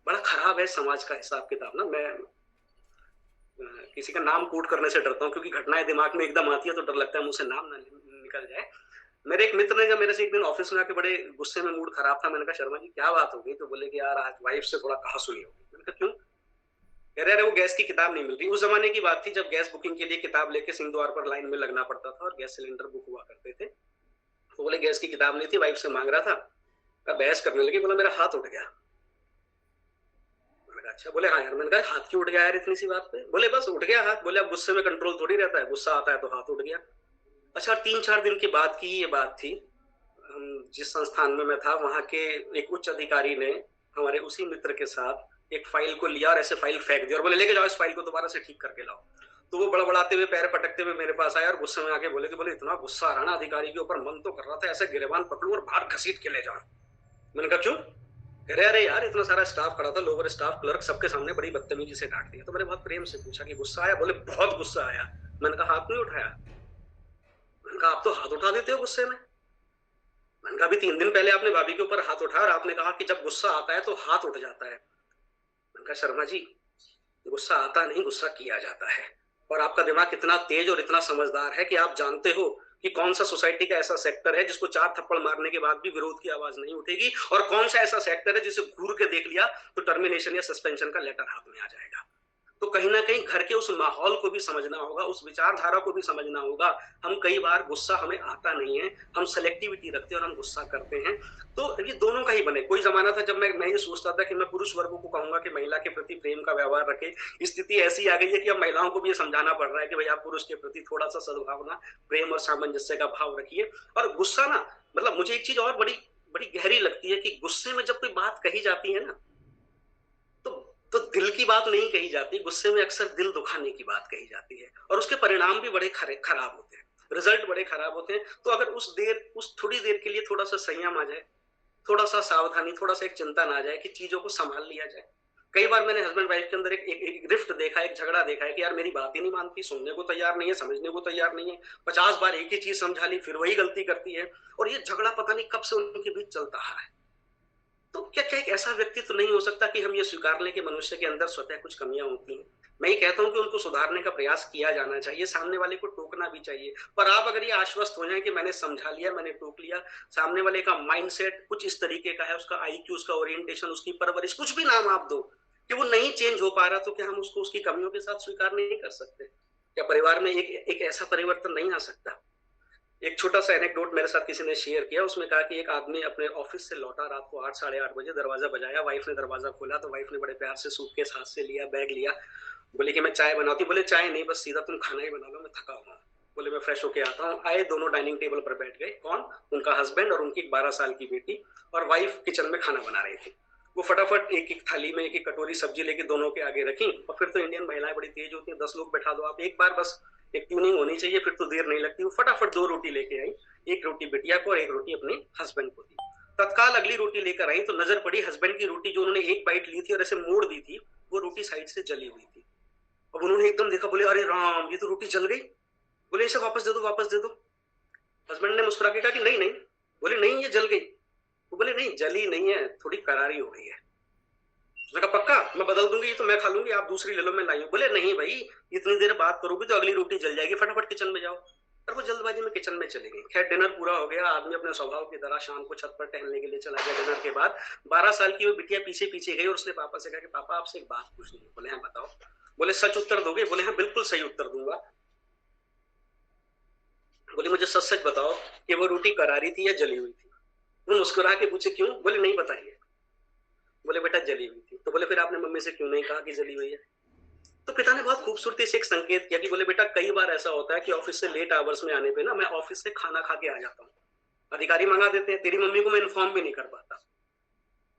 बड़ा खराब है समाज का हिसाब किताब ना। मैं किसी का नाम कोट करने से डरता हूँ क्योंकि घटनाएं दिमाग में एकदम आती है तो डर लगता है मुंह से नाम ना निकल जाए। मेरे एक मित्र ने जब मेरे से एक दिन ऑफिस में आके बड़े गुस्से में, मूड खराब था, मैंने कहा शर्मा जी क्या बात हो गई? तो बोले कि यार आज वाइफ से थोड़ा कहा सुनी होगी। मैंने कहा क्यों? कह रहे वो गैस की किताब नहीं मिल रही। उस जमाने की बात थी जब गैस बुकिंग के लिए किताब लेके सिंह द्वार पर लाइन में लगना पड़ता था और गैस सिलेंडर बुक हुआ करते थे। तो बोले गैस की किताब नहीं थी, वाइफ से मांग रहा था, बहस करने लगी, बोला मेरा हाथ उठ गया। मैंने कहा अच्छा। बोले हाँ यार। मैंने कहा हाथ क्यों उठ गया यार इतनी सी बात पे? बोले बस उठ गया हाथ। बोले अब गुस्से में कंट्रोल थोड़ी रहता है, गुस्सा आता है तो हाथ उठ गया। अच्छा 3-4 दिन की बात की ये बात थी, जिस संस्थान में मैं था वहां के एक उच्च अधिकारी ने हमारे उसी मित्र के साथ एक फाइल को लिया और ऐसे फाइल फेंक दिया और बोले लेके जाओ इस फाइल को दोबारा से ठीक करके लाओ। तो वो बड़बड़ाते हुए, पैर पटकते हुए मेरे पास आया और गुस्से में आके बोले कि बोले इतना गुस्सा आ रहा ना अधिकारी के ऊपर, मन तो कर रहा था ऐसे गिरेबान पकड़ूं और बाहर घसीट के ले जाऊं। मैंने कहा क्यों? कह रहे अरे यार इतना सारा स्टाफ खड़ा था, लोअर स्टाफ, क्लर्क, सबके सामने बड़ी बदतमीजी से डांट दिया। तो मैंने बहुत प्रेम से पूछा कि गुस्सा आया? बोले बहुत गुस्सा आया। मैंने कहा हाथ नहीं उठाया? मैंने कहा आप तो हाथ उठा देते हो गुस्से में। मैंने कहा अभी 3 दिन पहले आपने भाभी के ऊपर हाथ उठाया और आपने कहा कि जब गुस्सा आता है तो हाथ उठ जाता है। मैंने कहा शर्मा जी गुस्सा आता नहीं, गुस्सा किया जाता है। और आपका दिमाग इतना तेज और इतना समझदार है कि आप जानते हो कि कौन सा सोसाइटी का ऐसा सेक्टर है जिसको 4 थप्पड़ मारने के बाद भी विरोध की आवाज नहीं उठेगी, और कौन सा ऐसा सेक्टर है जिसे घूर के देख लिया तो टर्मिनेशन या सस्पेंशन का लेटर हाथ में आ जाएगा। तो कहीं ना कहीं घर के उस माहौल को भी समझना होगा, उस विचारधारा को भी समझना होगा। हम कई बार गुस्सा हमें आता नहीं है, हम सेलेक्टिविटी रखते हैं और हम गुस्सा करते हैं। तो ये दोनों का ही बने। कोई जमाना था जब मैं ये सोचता था कि मैं पुरुष वर्गों को कहूंगा कि महिला के प्रति प्रेम का व्यवहार रखे। स्थिति ऐसी आ गई है कि अब महिलाओं को भी ये समझाना पड़ रहा है कि भाई आप पुरुष के प्रति थोड़ा सा सद्भावना, प्रेम और सामंजस्य का भाव रखिए। और गुस्सा ना, मतलब मुझे एक चीज और बड़ी बड़ी गहरी लगती है कि गुस्से में जब कोई बात कही जाती है ना तो दिल की बात नहीं कही जाती, गुस्से में अक्सर दिल दुखाने की बात कही जाती है और उसके परिणाम भी बड़े खराब होते हैं, रिजल्ट बड़े खराब होते हैं। तो अगर उस थोड़ी देर के लिए थोड़ा सा संयम आ जाए, थोड़ा सा सावधानी, थोड़ा सा एक चिंतन आ जाए कि चीजों को संभाल लिया जाए। कई बार मैंने हस्बैंड वाइफ के अंदर एक रिफ्ट देखा, एक झगड़ा देखा है कि यार मेरी बात ही नहीं मानती, सुनने को तैयार नहीं है, समझने को तैयार नहीं है, 50 बार एक ही चीज समझा ली फिर वही गलती करती है, और ये झगड़ा पता नहीं कब से उनके बीच चलता है। तो क्या एक ऐसा व्यक्ति तो नहीं हो सकता कि हम ये स्वीकार लें कि मनुष्य के अंदर स्वतः कुछ कमियां होती हैं? मैं ये कहता हूं कि उनको सुधारने का प्रयास किया जाना चाहिए, सामने वाले को टोकना भी चाहिए। पर आप अगर ये आश्वस्त हो जाए कि मैंने समझा लिया, मैंने टोक लिया, सामने वाले का माइंडसेट कुछ इस तरीके का है, उसका आईक्यू, उसका ओरिएंटेशन, उसकी परवरिश, कुछ भी नाम आप दो, कि वो नहीं चेंज हो पा रहा, तो क्या हम उसको उसकी कमियों के साथ स्वीकार नहीं कर सकते? क्या परिवार में एक ऐसा परिवर्तन नहीं आ सकता? एक छोटा सा एनेक्डोट मेरे साथ किसी ने शेयर किया, उसमें कहा कि एक आदमी अपने ऑफिस से लौटा रात को 8, साढ़े 8 बजे, दरवाजा बजाया, वाइफ ने दरवाजा खोला तो वाइफ ने बड़े प्यार से सूटकेस हाथ से लिया, बैग लिया, बोले कि मैं चाय बनाती। बोले चाय नहीं, बस सीधा तुम खाना ही बना लो, मैं थका हुआ हूँ। बोले मैं फ्रेश होके आता हूँ। आए, दोनों डाइनिंग टेबल पर बैठ गए। कौन? उनका हस्बैंड और उनकी 12 साल की बेटी, और वाइफ किचन में खाना बना रही थी। वो फटाफट एक एक थाली में एक एक कटोरी सब्जी लेके दोनों के आगे रखी। और फिर तो इंडियन महिलाएं बड़ी तेज होती है, 10 लोग बैठा दो आप, एक बार बस एक ट्यूनिंग होनी चाहिए, फिर तो देर नहीं लगती। वो फटाफट 2 रोटी लेके आई, एक रोटी बिटिया को और एक रोटी अपने हस्बैंड को दी। तत्काल अगली रोटी लेकर आई तो नजर पड़ी हस्बैंड की रोटी, जो उन्होंने एक बाइट ली थी और ऐसे मोड़ दी थी, वो रोटी साइड से जली हुई थी। अब उन्होंने एकदम देखा, बोले अरे राम, ये तो रोटी जल गई। बोले इसे वापस दे दो, वापस दे दो। हस्बैंड ने मुस्कुरा के कहा कि नहीं नहीं। बोले नहीं, ये जल गई। वो बोले नहीं, जली नहीं है, थोड़ी करारी हो गई है। उसने कहा पक्का? मैं बदल दूंगी, तो मैं खा लूंगी, आप दूसरी ले लो, मैं लाई हूं। बोले नहीं भाई, इतनी देर बात करोगे तो अगली रोटी जल जाएगी, फटाफट किचन में जाओ। और वो जल्दबाजी में किचन में चली गई। खैर डिनर पूरा हो गया, आदमी अपने स्वभाव की तरह शाम को छत पर टहलने के लिए चला गया। डिनर के बाद 12 साल की वो बिटिया पीछे पीछे गई और उसने पापा से कहा कि पापा आपसे एक बात पूछनी है। बोले हाँ बताओ। बोले सच उत्तर दोगे? बोले हाँ बिल्कुल सही उत्तर दूंगा। बोले मुझे सच सच बताओ कि वो रोटी करारी थी या जली हुई थी? वो मुस्कुरा के पूछे क्यों? बोले नहीं बताइए। बोले बेटा जली हुई थी। तो बोले फिर आपने मम्मी से क्यों नहीं कहा कि जली हुई है? तो पिता ने बहुत खूबसूरती से एक संकेत किया कि बोले बेटा कई बार ऐसा होता है कि ऑफिस से लेट आवर्स में आने पे ना मैं ऑफिस से खाना खा के आ जाता हूँ, अधिकारी मंगा देते हैं, तेरी मम्मी को मैं इन्फॉर्म भी नहीं कर पाता,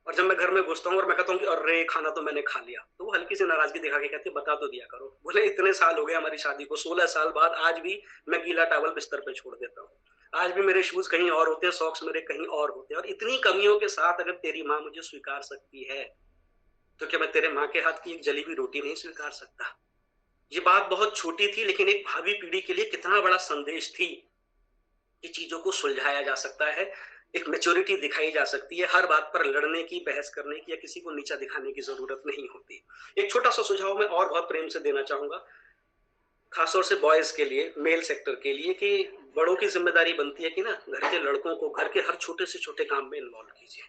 और जब मैं घर में घुसता हूँ और मैं कहता हूँ कि अरे खाना तो मैंने खा लिया, तो वो हल्की सी नाराजगी दिखा के कहते बता तो दिया करो। बोले इतने साल हो गए हमारी शादी को, 16 साल बाद आज भी मैं गीला टॉवल बिस्तर पे छोड़ देता हूँ, आज भी मेरे शूज कहीं और होते हैं, सॉक्स मेरे कहीं और होते हैं, और इतनी कमियों के साथ अगर तेरी माँ मुझे स्वीकार सकती है तो क्या मैं तेरे माँ के हाथ की एक जली हुई रोटी नहीं स्वीकार सकता? ये बात बहुत छोटी थी, लेकिन एक भावी पीढ़ी के लिए कितना बड़ा संदेश थी कि चीजों को सुलझाया जा सकता है, एक मैच्योरिटी दिखाई जा सकती है, हर बात पर लड़ने की, बहस करने की या किसी को नीचा दिखाने की जरूरत नहीं होती। एक छोटा सा सुझाव मैं और बहुत प्रेम से देना चाहूंगा, खासतौर से बॉयज के लिए, मेल सेक्टर के लिए, कि बड़ों की जिम्मेदारी बनती है कि ना घर के लड़कों को घर के हर छोटे से छोटे काम में इन्वॉल्व कीजिए।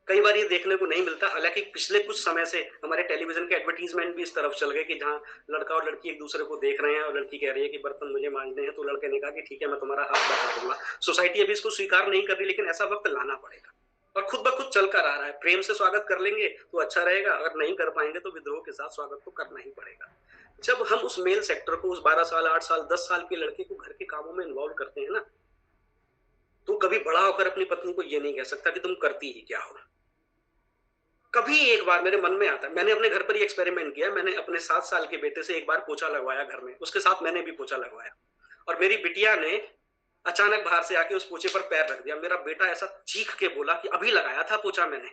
कई बार ये देखने को नहीं मिलता, हालांकि पिछले कुछ समय से हमारे टेलीविजन के एडवर्टीजमेंट भी इस तरफ चल गए कि जहाँ लड़का और लड़की एक दूसरे को देख रहे हैं और लड़की कह रही है कि बर्तन मुझे मांजने हैं, तो लड़के ने कहा कि ठीक है मैं तुम्हारा हाथ बटा दूंगा। सोसाइटी अभी इसको स्वीकार नहीं कर रही, लेकिन ऐसा वक्त लाना पड़ेगा और खुद ब खुद चल कर आ रहा है। प्रेम से स्वागत कर लेंगे तो अच्छा रहेगा, अगर नहीं कर पाएंगे तो विद्रोह के साथ स्वागत तो करना ही पड़ेगा। जब हम उस मेल सेक्टर को, उस 12 साल 8 साल 10 साल के लड़के को घर के कामों में इन्वॉल्व करते हैं ना, तो कभी बड़ा होकर अपनी पत्नी को ये नहीं कह सकता कि तुम करती ही क्या हो। कभी एक बार मेरे मन में आता है, मैंने अपने घर पर ही एक्सपेरिमेंट किया, मैंने अपने 7 साल के बेटे से एक बार पोछा लगवाया घर में, उसके साथ मैंने भी पोछा लगवाया, और मेरी बिटिया ने अचानक बाहर से आके उस पोछे पर पैर रख दिया। मेरा बेटा ऐसा चीख के बोला कि अभी लगाया था पोछा मैंने।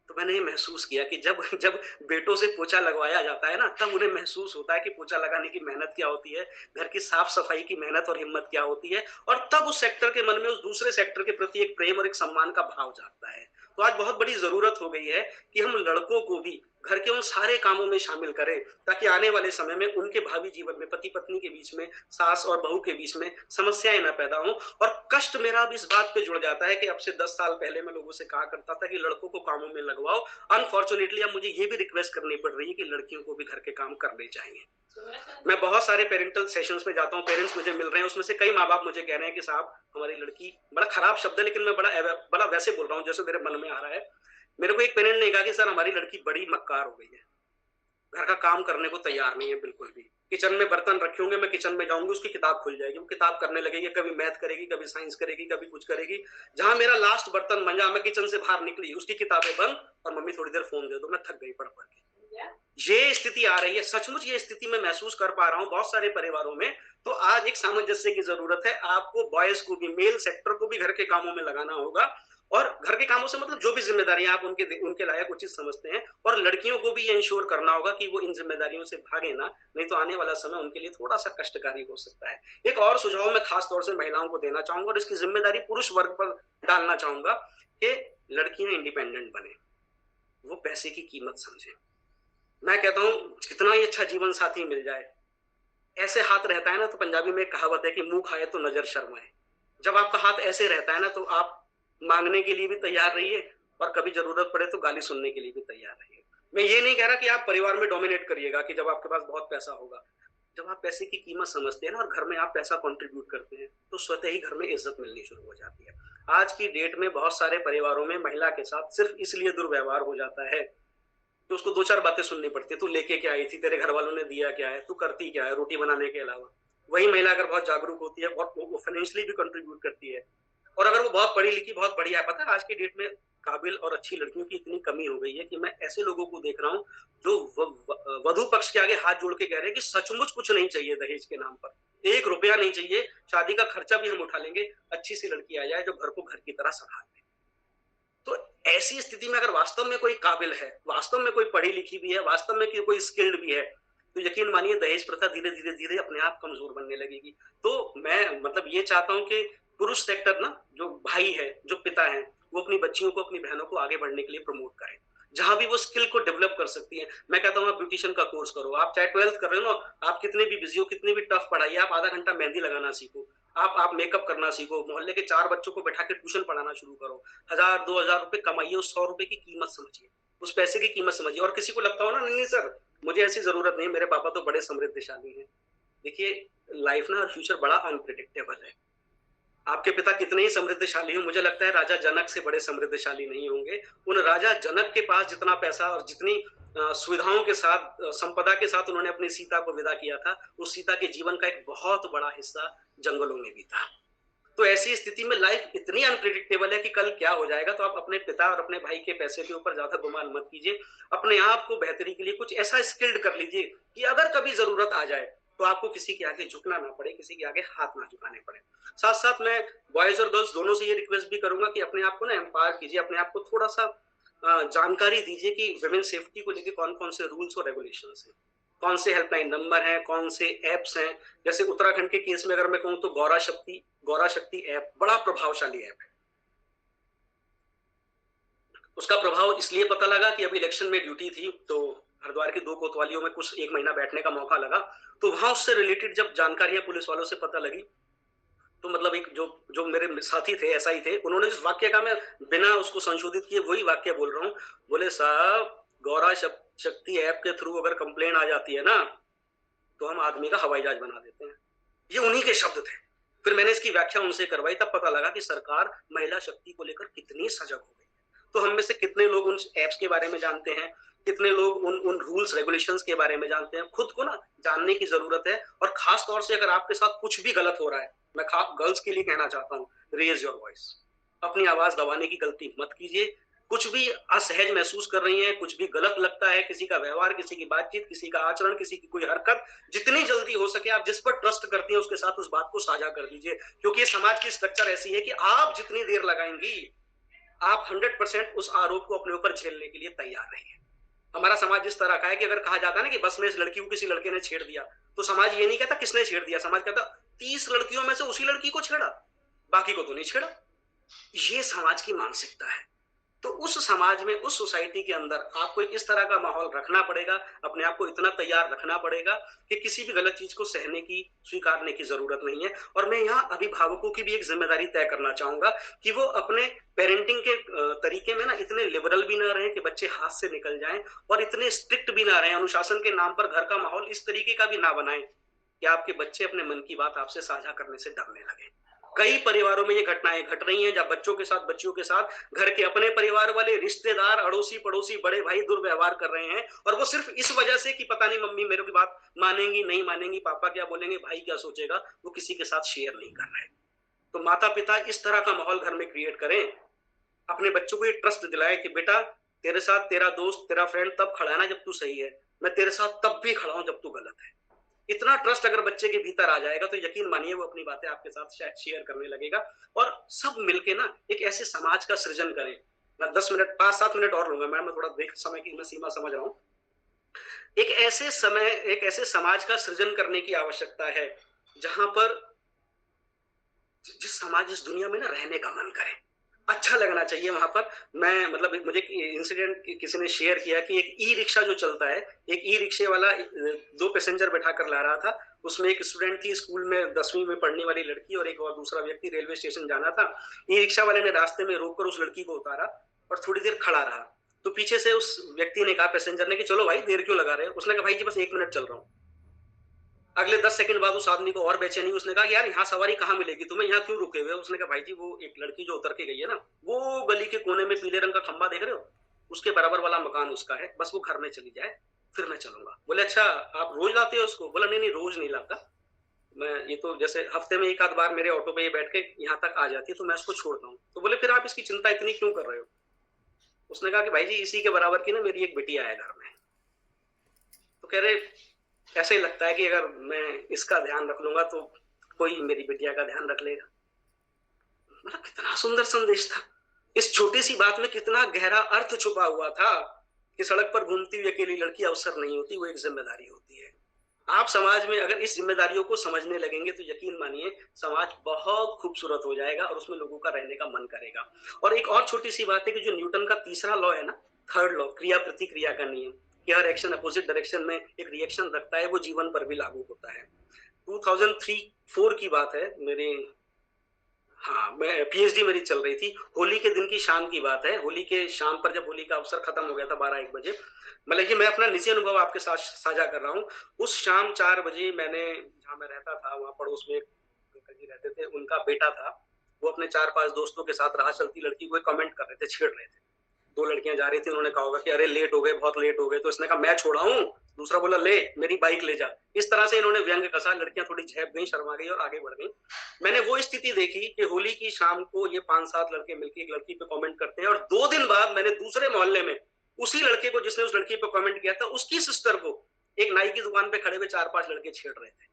तो मैंने ये महसूस किया कि जब जब बेटों से पोछा लगवाया जाता है ना, तब उन्हें महसूस होता है कि पोछा लगाने की मेहनत क्या होती है, घर की साफ सफाई की मेहनत और हिम्मत क्या होती है, और तब उस सेक्टर के मन में उस दूसरे सेक्टर के प्रति एक प्रेम और एक सम्मान का भाव जागता है। तो आज बहुत बड़ी जरूरत हो गई है कि हम लड़कों को भी घर के उन सारे कामों में शामिल करें, ताकि आने वाले समय में उनके भावी जीवन में पति पत्नी के बीच में, सास और बहू के बीच में समस्याएं ना पैदा हों। और कष्ट मेरा अब इस बात पे जुड़ जाता है कि अब से 10 साल पहले मैं लोगों से कहा करता था कि लड़कों को कामों में लगवाओ, अनफॉर्चुनेटली अब मुझे ये भी रिक्वेस्ट करनी पड़ रही है कि लड़कियों को भी घर के काम करने चाहिए। मैं बहुत सारे पेरेंटल सेशंस में जाता हूँ, पेरेंट्स मुझे मिल रहे हैं, उसमें से कई माँ बाप मुझे कह रहे हैं कि साहब हमारी लड़की, बड़ा खराब शब्द है लेकिन मैं बड़ा वैसे बोल रहा हूँ जैसे मेरे मन में आ रहा है। मेरे को एक पेरेंट ने कहा कि सर हमारी लड़की बड़ी मक्कार हो गई है, घर का काम करने को तैयार नहीं है बिल्कुल भी। किचन में बर्तन रखे होंगे, मैं किचन में जाऊंगी, उसकी किताब खुल जाएगी, वो किताब करने लगेगी, कभी मैथ करेगी, कभी साइंस करेगी, कभी कुछ करेगी। जहां मेरा लास्ट बर्तन मंजा, मैं किचन से बाहर निकली, उसकी किताबें बंद, और मम्मी थोड़ी देर फोन दे दो, मैं थक गई पढ़ पढ़ के। ये स्थिति आ रही है, सचमुच ये स्थिति मैं महसूस कर पा रहा हूँ बहुत सारे परिवारों में। तो आज एक सामंजस्य की जरूरत है, आपको बॉयज को भी, मेल सेक्टर को भी घर के कामों में लगाना होगा, और घर के कामों से मतलब जो भी जिम्मेदारियां आप उनके लायक उचित समझते हैं, और लड़कियों को भी ये इंश्योर करना होगा कि वो इन जिम्मेदारियों से भागे ना, नहीं तो आने वाला समय उनके लिए थोड़ा सा कष्टकारी हो सकता है। एक और सुझाव मैं खास तौर से महिलाओं को देना चाहूंगा, और इसकी जिम्मेदारी पुरुष वर्ग पर डालना चाहूंगा कि लड़कियां इंडिपेंडेंट बने, वो पैसे की कीमत समझे। मैं कहता हूं कितना ही अच्छा जीवन साथी मिल जाए, ऐसे हाथ रहता है ना, तो पंजाबी में कहावत है कि मुंह खाए तो नजर शर्माए। जब आपका हाथ ऐसे रहता है ना, तो आप मांगने के लिए भी तैयार रहिए, और कभी जरूरत पड़े तो गाली सुनने के लिए भी तैयार रहिए। मैं ये नहीं कह रहा कि आप परिवार में डोमिनेट करिएगा कि जब आपके पास बहुत पैसा होगा। जब आप पैसे की कीमत समझते हैं ना, और घर में आप पैसा कंट्रीब्यूट करते हैं, तो स्वतः ही घर में इज्जत मिलनी शुरू हो जाती है। आज की डेट में बहुत सारे परिवारों में महिला के साथ सिर्फ इसलिए दुर्व्यवहार हो जाता है कि उसको 2-4 बातें सुननी पड़ती है। तू लेके क्या आई थी, तेरे घर वालों ने दिया क्या है, तू करती क्या है रोटी बनाने के अलावा। वही महिला अगर बहुत जागरूक होती है, बहुत फाइनेंशियली भी कंट्रीब्यूट करती है, और अगर वो बहुत पढ़ी लिखी, बहुत बढ़िया है। पता है आज की डेट में काबिल और अच्छी लड़कियों की इतनी कमी हो गई है कि मैं ऐसे लोगों को देख रहा हूँ जो वधु पक्ष के आगे हाथ जोड़ के कह रहे हैं कि सचमुच कुछ नहीं चाहिए दहेज के नाम पर, 1 रुपया नहीं चाहिए, शादी का खर्चा भी हम उठा लेंगे, अच्छी सी लड़की आ जाए जो घर को घर की तरह संभाल ले। तो ऐसी स्थिति में अगर वास्तव में कोई काबिल है, वास्तव में कोई पढ़ी लिखी भी है, वास्तव में कोई स्किल्ड भी है, तो यकीन मानिए दहेज प्रथा धीरे धीरे धीरे अपने आप कमजोर बनने लगेगी। तो मैं मतलब ये चाहता हूँ कि पुरुष सेक्टर ना, जो भाई है, जो पिता है, वो अपनी बच्चियों को, अपनी बहनों को आगे बढ़ने के लिए प्रमोट करें। जहां भी वो स्किल को डेवलप कर सकती है। मैं कहता हूँ आप ब्यूटिशियन का कोर्स करो, आप चाहे 12th कर रहे हो ना, आप कितने भी बिजी हो, कितनी भी टफ पढ़ाई, आप आधा घंटा मेहंदी लगाना सीखो, आप मेकअप करना सीखो, मोहल्ले के 4 बच्चों को बैठा के ट्यूशन पढ़ाना शुरू करो, 1000-2000 रुपए कमाइए, उस 100 रुपए की कीमत समझिए, उस पैसे की कीमत समझिए। और किसी को लगता हो ना नहीं सर मुझे ऐसी जरूरत नहीं, मेरे पापा तो बड़े समृद्धशाली हैं। देखिए लाइफ ना, फ्यूचर बड़ा अनप्रिडिक्टेबल है। आपके पिता कितने ही समृद्धशाली हो, मुझे लगता है राजा जनक से बड़े समृद्धशाली नहीं होंगे। उन राजा जनक के पास जितना पैसा और जितनी सुविधाओं के साथ, संपदा के साथ उन्होंने अपनी सीता को विदा किया था, उस सीता के जीवन का एक बहुत बड़ा हिस्सा जंगलों में भी था। तो ऐसी स्थिति में लाइफ इतनी अनप्रिडिक्टेबल है कि कल क्या हो जाएगा। तो आप अपने पिता और अपने भाई के पैसे के ऊपर ज्यादा गुमान मत कीजिए। अपने आप को बेहतरी के लिए कुछ ऐसा स्किल्ड कर लीजिए कि अगर कभी जरूरत आ जाए तो आपको किसी के आगे झुकना ना पड़े, किसी के आगे हाथ ना झुकाने पड़े। साथ साथ मैं बॉयज और गर्ल्स दोनों से ये रिक्वेस्ट भी करूंगा कि अपने आप को ना एम्पावर कीजिए, अपने आप को थोड़ा सा जानकारी दीजिए कि वुमेन सेफ्टी को लेकर कौन कौन से रूल्स और रेगुलेशंस हैं, कौन से हेल्पलाइन नंबर हैं, कौन से एप्स हैं। जैसे उत्तराखंड के केस में अगर मैं कहूँ तो गौरा शक्ति ऐप बड़ा प्रभावशाली ऐप है। उसका प्रभाव इसलिए पता लगा कि अभी इलेक्शन में ड्यूटी थी तो हरिद्वार की 2 कोतवालियों में कुछ 1 महीना बैठने का मौका लगा, तो वहां उससे रिलेटेड जब जानकारियां पुलिस वालों से पता लगी तो मतलब एक जो मेरे साथी थे, ऐसा ही थे, उन्होंने जिस वाक्य का मैं बिना उसको संशोधित किए वही वाक्य बोल रहा हूँ, बोले साहब गौरा शक्ति ऐप के थ्रू अगर कंप्लेन आ जाती है ना तो हम आदमी का हवाई जहाज बना देते हैं। ये उन्हीं के शब्द थे। फिर मैंने इसकी व्याख्या उनसे करवाई, तब पता लगा कि सरकार महिला शक्ति को लेकर कितनी सजग हो गई है। तो हम में से कितने लोग उन एप्स के बारे में जानते हैं, कितने लोग उन रूल्स रेगुलेशंस के बारे में जानते हैं। खुद को ना जानने की जरूरत है। और खास तौर से अगर आपके साथ कुछ भी गलत हो रहा है, मैं गर्ल्स के लिए कहना चाहता हूँ, रेज योर वॉइस, अपनी आवाज दबाने की गलती मत कीजिए। कुछ भी असहज महसूस कर रही हैं, कुछ भी गलत लगता है, किसी का व्यवहार, किसी की बातचीत, किसी का आचरण, किसी की कोई हरकत, जितनी जल्दी हो सके आप जिस पर ट्रस्ट करती हैं उसके साथ उस बात को साझा कर दीजिए। क्योंकि ये समाज की स्ट्रक्चर ऐसी है कि आप जितनी देर लगाएंगी आप 100% उस आरोप को अपने ऊपर झेलने के लिए तैयार रहिए। हमारा समाज जिस तरह का है कि अगर कहा जाता है ना कि बस में इस लड़की को किसी लड़के ने छेड़ दिया, तो समाज ये नहीं कहता किसने छेड़ दिया, समाज कहता 30 लड़कियों में से उसी लड़की को छेड़ा, बाकी को तो नहीं छेड़ा। ये समाज की मानसिकता है। तो उस समाज में, उस सोसाइटी के अंदर आपको एक इस तरह का माहौल रखना पड़ेगा, अपने आप को इतना तैयार रखना पड़ेगा कि किसी भी गलत चीज को सहने की, स्वीकारने की जरूरत नहीं है। और मैं यहाँ अभिभावकों की भी एक जिम्मेदारी तय करना चाहूंगा कि वो अपने पेरेंटिंग के तरीके में ना इतने लिबरल भी ना रहे कि बच्चे हाथ से निकल जाएं, और इतने स्ट्रिक्ट भी ना रहे, अनुशासन के नाम पर घर का माहौल इस तरीके का भी ना बनाएं कि आपके बच्चे अपने मन की बात आपसे साझा करने से डरने लगे। कई परिवारों में ये घटनाएं घट रही हैं जब बच्चों के साथ, बच्चियों के साथ घर के अपने परिवार वाले, रिश्तेदार, अड़ोसी पड़ोसी, बड़े भाई दुर्व्यवहार कर रहे हैं, और वो सिर्फ इस वजह से कि पता नहीं मम्मी मेरे की बात मानेंगी नहीं मानेंगी, पापा क्या बोलेंगे, भाई क्या सोचेगा, वो किसी के साथ शेयर नहीं कर रहे। तो माता पिता इस तरह का माहौल घर में क्रिएट करें, अपने बच्चों को ये ट्रस्ट दिलाएं कि बेटा तेरे साथ तेरा दोस्त, तेरा फ्रेंड तब खड़ा है ना जब तू सही है, मैं तेरे साथ तब भी खड़ा हूं जब तू गलत है। इतना ट्रस्ट अगर बच्चे के भीतर आ जाएगा तो यकीन मानिए वो अपनी बातें आपके साथ शेयर करने लगेगा। और सब मिलके ना एक ऐसे समाज का सृजन करें। मैं 10 मिनट 5-7 मिनट और लूंगा मैम, मैं थोड़ा देख समय की मैं सीमा समझ रहा हूँ। एक ऐसे समाज का सृजन करने की आवश्यकता है जहां पर जिस समाज, इस दुनिया में ना रहने का मन करे, अच्छा लगना चाहिए वहां पर। मैं मतलब मुझे इंसिडेंट किसी ने शेयर किया कि एक ई रिक्शा जो चलता है, एक ई रिक्शे वाला 2 पैसेंजर बैठा कर ला रहा था। उसमें एक स्टूडेंट थी, स्कूल में 10वीं में पढ़ने वाली लड़की, और एक और दूसरा व्यक्ति रेलवे स्टेशन जाना था। ई रिक्शा वाले ने रास्ते में रोककर उस लड़की को उतारा और थोड़ी देर खड़ा रहा। तो पीछे से उस व्यक्ति ने कहा, पैसेंजर ने, कि चलो भाई देर क्यों लगा रहे हो। उसने कहा भाई जी बस 1 मिनट चल रहा हूँ। अगले 10 सेकंड बाद उस आदमी को और बेचैनी, उसने कहा यार यहाँ सवारी कहाँ मिलेगी तुम्हें, यहाँ क्यों रुके हुए। उसने कहा भाई जी वो एक लड़की जो उतर के गई है ना, वो गली के कोने में पीले रंग का खंबा देख रहे हो, उसके बराबर वाला मकान उसका है, बस वो घर में चली जाए फिर मैं चलूंगा। बोले अच्छा आप रोज लाते हो उसको। बोला नहीं रोज नहीं लाता मैं, ये तो जैसे हफ्ते में 1 आध बार मेरे ऑटो पे ये बैठ के यहाँ तक आ जाती है तो मैं उसको छोड़ता हूँ। तो बोले फिर आप इसकी चिंता इतनी क्यों कर रहे हो। उसने कहा कि भाई जी इसी के बराबर की ना मेरी एक बिटिया है घर में। तो कह रहे ऐसे ही लगता है कि अगर मैं इसका ध्यान रख लूंगा तो कोई मेरी बिटिया का ध्यान रख लेगा। मतलब कितना सुंदर संदेश था। इस छोटी सी बात में कितना गहरा अर्थ छुपा हुआ था कि सड़क पर घूमती हुई अकेली लड़की अवसर नहीं होती, वो एक जिम्मेदारी होती है। आप समाज में अगर इस जिम्मेदारियों को समझने लगेंगे तो यकीन मानिए समाज बहुत खूबसूरत हो जाएगा और उसमें लोगों का रहने का मन करेगा। और एक और छोटी सी बात है कि जो न्यूटन का तीसरा लॉ है ना, थर्ड लॉ, क्रिया प्रतिक्रिया का नियम, कि हर एक्शन अपोजिट डायरेक्शन में एक रिएक्शन रखता है, वो जीवन पर भी लागू होता है। 2003-4 की बात है, मेरे मैं पीएचडी मेरी चल रही थी, होली के दिन की शाम की बात है। होली के शाम पर जब होली का अवसर खत्म हो गया था 12-1 बजे, मतलब कि मैं अपना निजी अनुभव आपके साथ साझा कर रहा हूँ। उस शाम 4 बजे मैंने, जहाँ मैं रहता था वहाँ पड़ोस में अंकल जी रहते थे, उनका बेटा था, वो अपने 4-5 दोस्तों के साथ राह चलती लड़की को कमेंट कर रहे थे, छेड़ रहे थे। 2 लड़कियां जा रही थी, उन्होंने कहा होगा कि अरे लेट हो गए, बहुत लेट हो गए, तो इसने कहा मैं छोड़ा हूँ, दूसरा बोला ले मेरी बाइक ले जा। इस तरह से इन्होंने व्यंग कसा, लड़कियां थोड़ी झेप गई, शर्मा गई और आगे बढ़ गई। मैंने वो स्थिति देखी कि होली की शाम को ये 5-7 लड़के मिलकर एक लड़की पे कमेंट करते हैं, और 2 दिन बाद मैंने दूसरे मोहल्ले में उसी लड़के को, जिसने उस लड़की पे कमेंट किया था, उसकी सिस्टर को एक नाई की दुकान पे खड़े हुए 4-5 लड़के छेड़ रहे थे।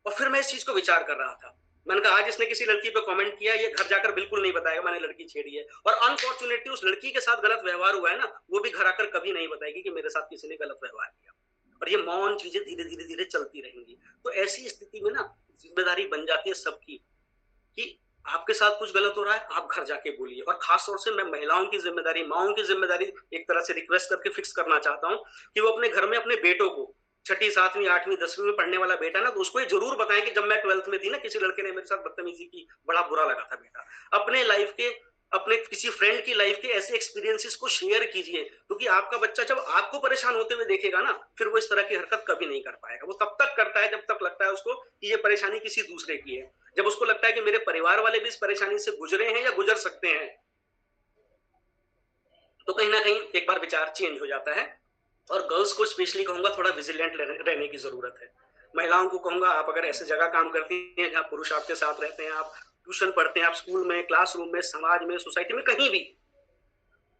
और फिर मैं इस चीज को विचार कर रहा था, मैंने कहा आज इसने किसी लड़की पे कमेंट किया, ये घर जाकर बिल्कुल नहीं बताएगा मैंने लड़की छेड़ी है, और अनफॉर्चुनेटली उस लड़की के साथ गलत व्यवहार हुआ है ना, वो भी घर आकर कभी नहीं बताएगी कि मेरे साथ किसी ने गलत व्यवहार किया। और ये मौन चीजें धीरे धीरे धीरे चलती रहेंगी। तो ऐसी स्थिति में ना जिम्मेदारी बन जाती है सबकी कि आपके साथ कुछ गलत हो रहा है, आप घर जाके बोलिए। और खास तौर से मैं महिलाओं की जिम्मेदारी, माओं की जिम्मेदारी एक तरह से रिक्वेस्ट करके फिक्स करना चाहता हूँ कि वो अपने घर में अपने बेटों को, 6ठी 7वीं 8वीं 10वीं में पढ़ने वाला बेटा ना, तो उसको ये जरूर बताएं कि जब मैं 12th में थी ना, किसी लड़के ने मेरे साथ बदतमीजी की, बड़ा बुरा लगा था बेटा। अपने लाइफ के, अपने किसी फ्रेंड की लाइफ के ऐसे एक्सपीरियंसेस को शेयर कीजिए, क्योंकि आपका बच्चा जब आपको परेशान होते हुए देखेगा ना, फिर वो इस तरह की हरकत कभी नहीं कर पाएगा। वो तब तक करता है जब तक लगता है उसको कि ये परेशानी किसी दूसरे की है। जब उसको लगता है कि मेरे परिवार वाले भी इस परेशानी से गुजरे हैं या गुजर सकते हैं, तो कहीं ना कहीं एक बार विचार चेंज हो जाता है। और गर्ल्स को स्पेशली कहूंगा थोड़ा विजिलेंट रहने की जरूरत है। महिलाओं को कहूंगा, आप अगर ऐसे जगह काम करती हैं जहाँ पुरुष आपके साथ रहते हैं, आप ट्यूशन पढ़ते हैं, आप स्कूल में, क्लासरूम में, समाज में, सोसाइटी में, कहीं भी,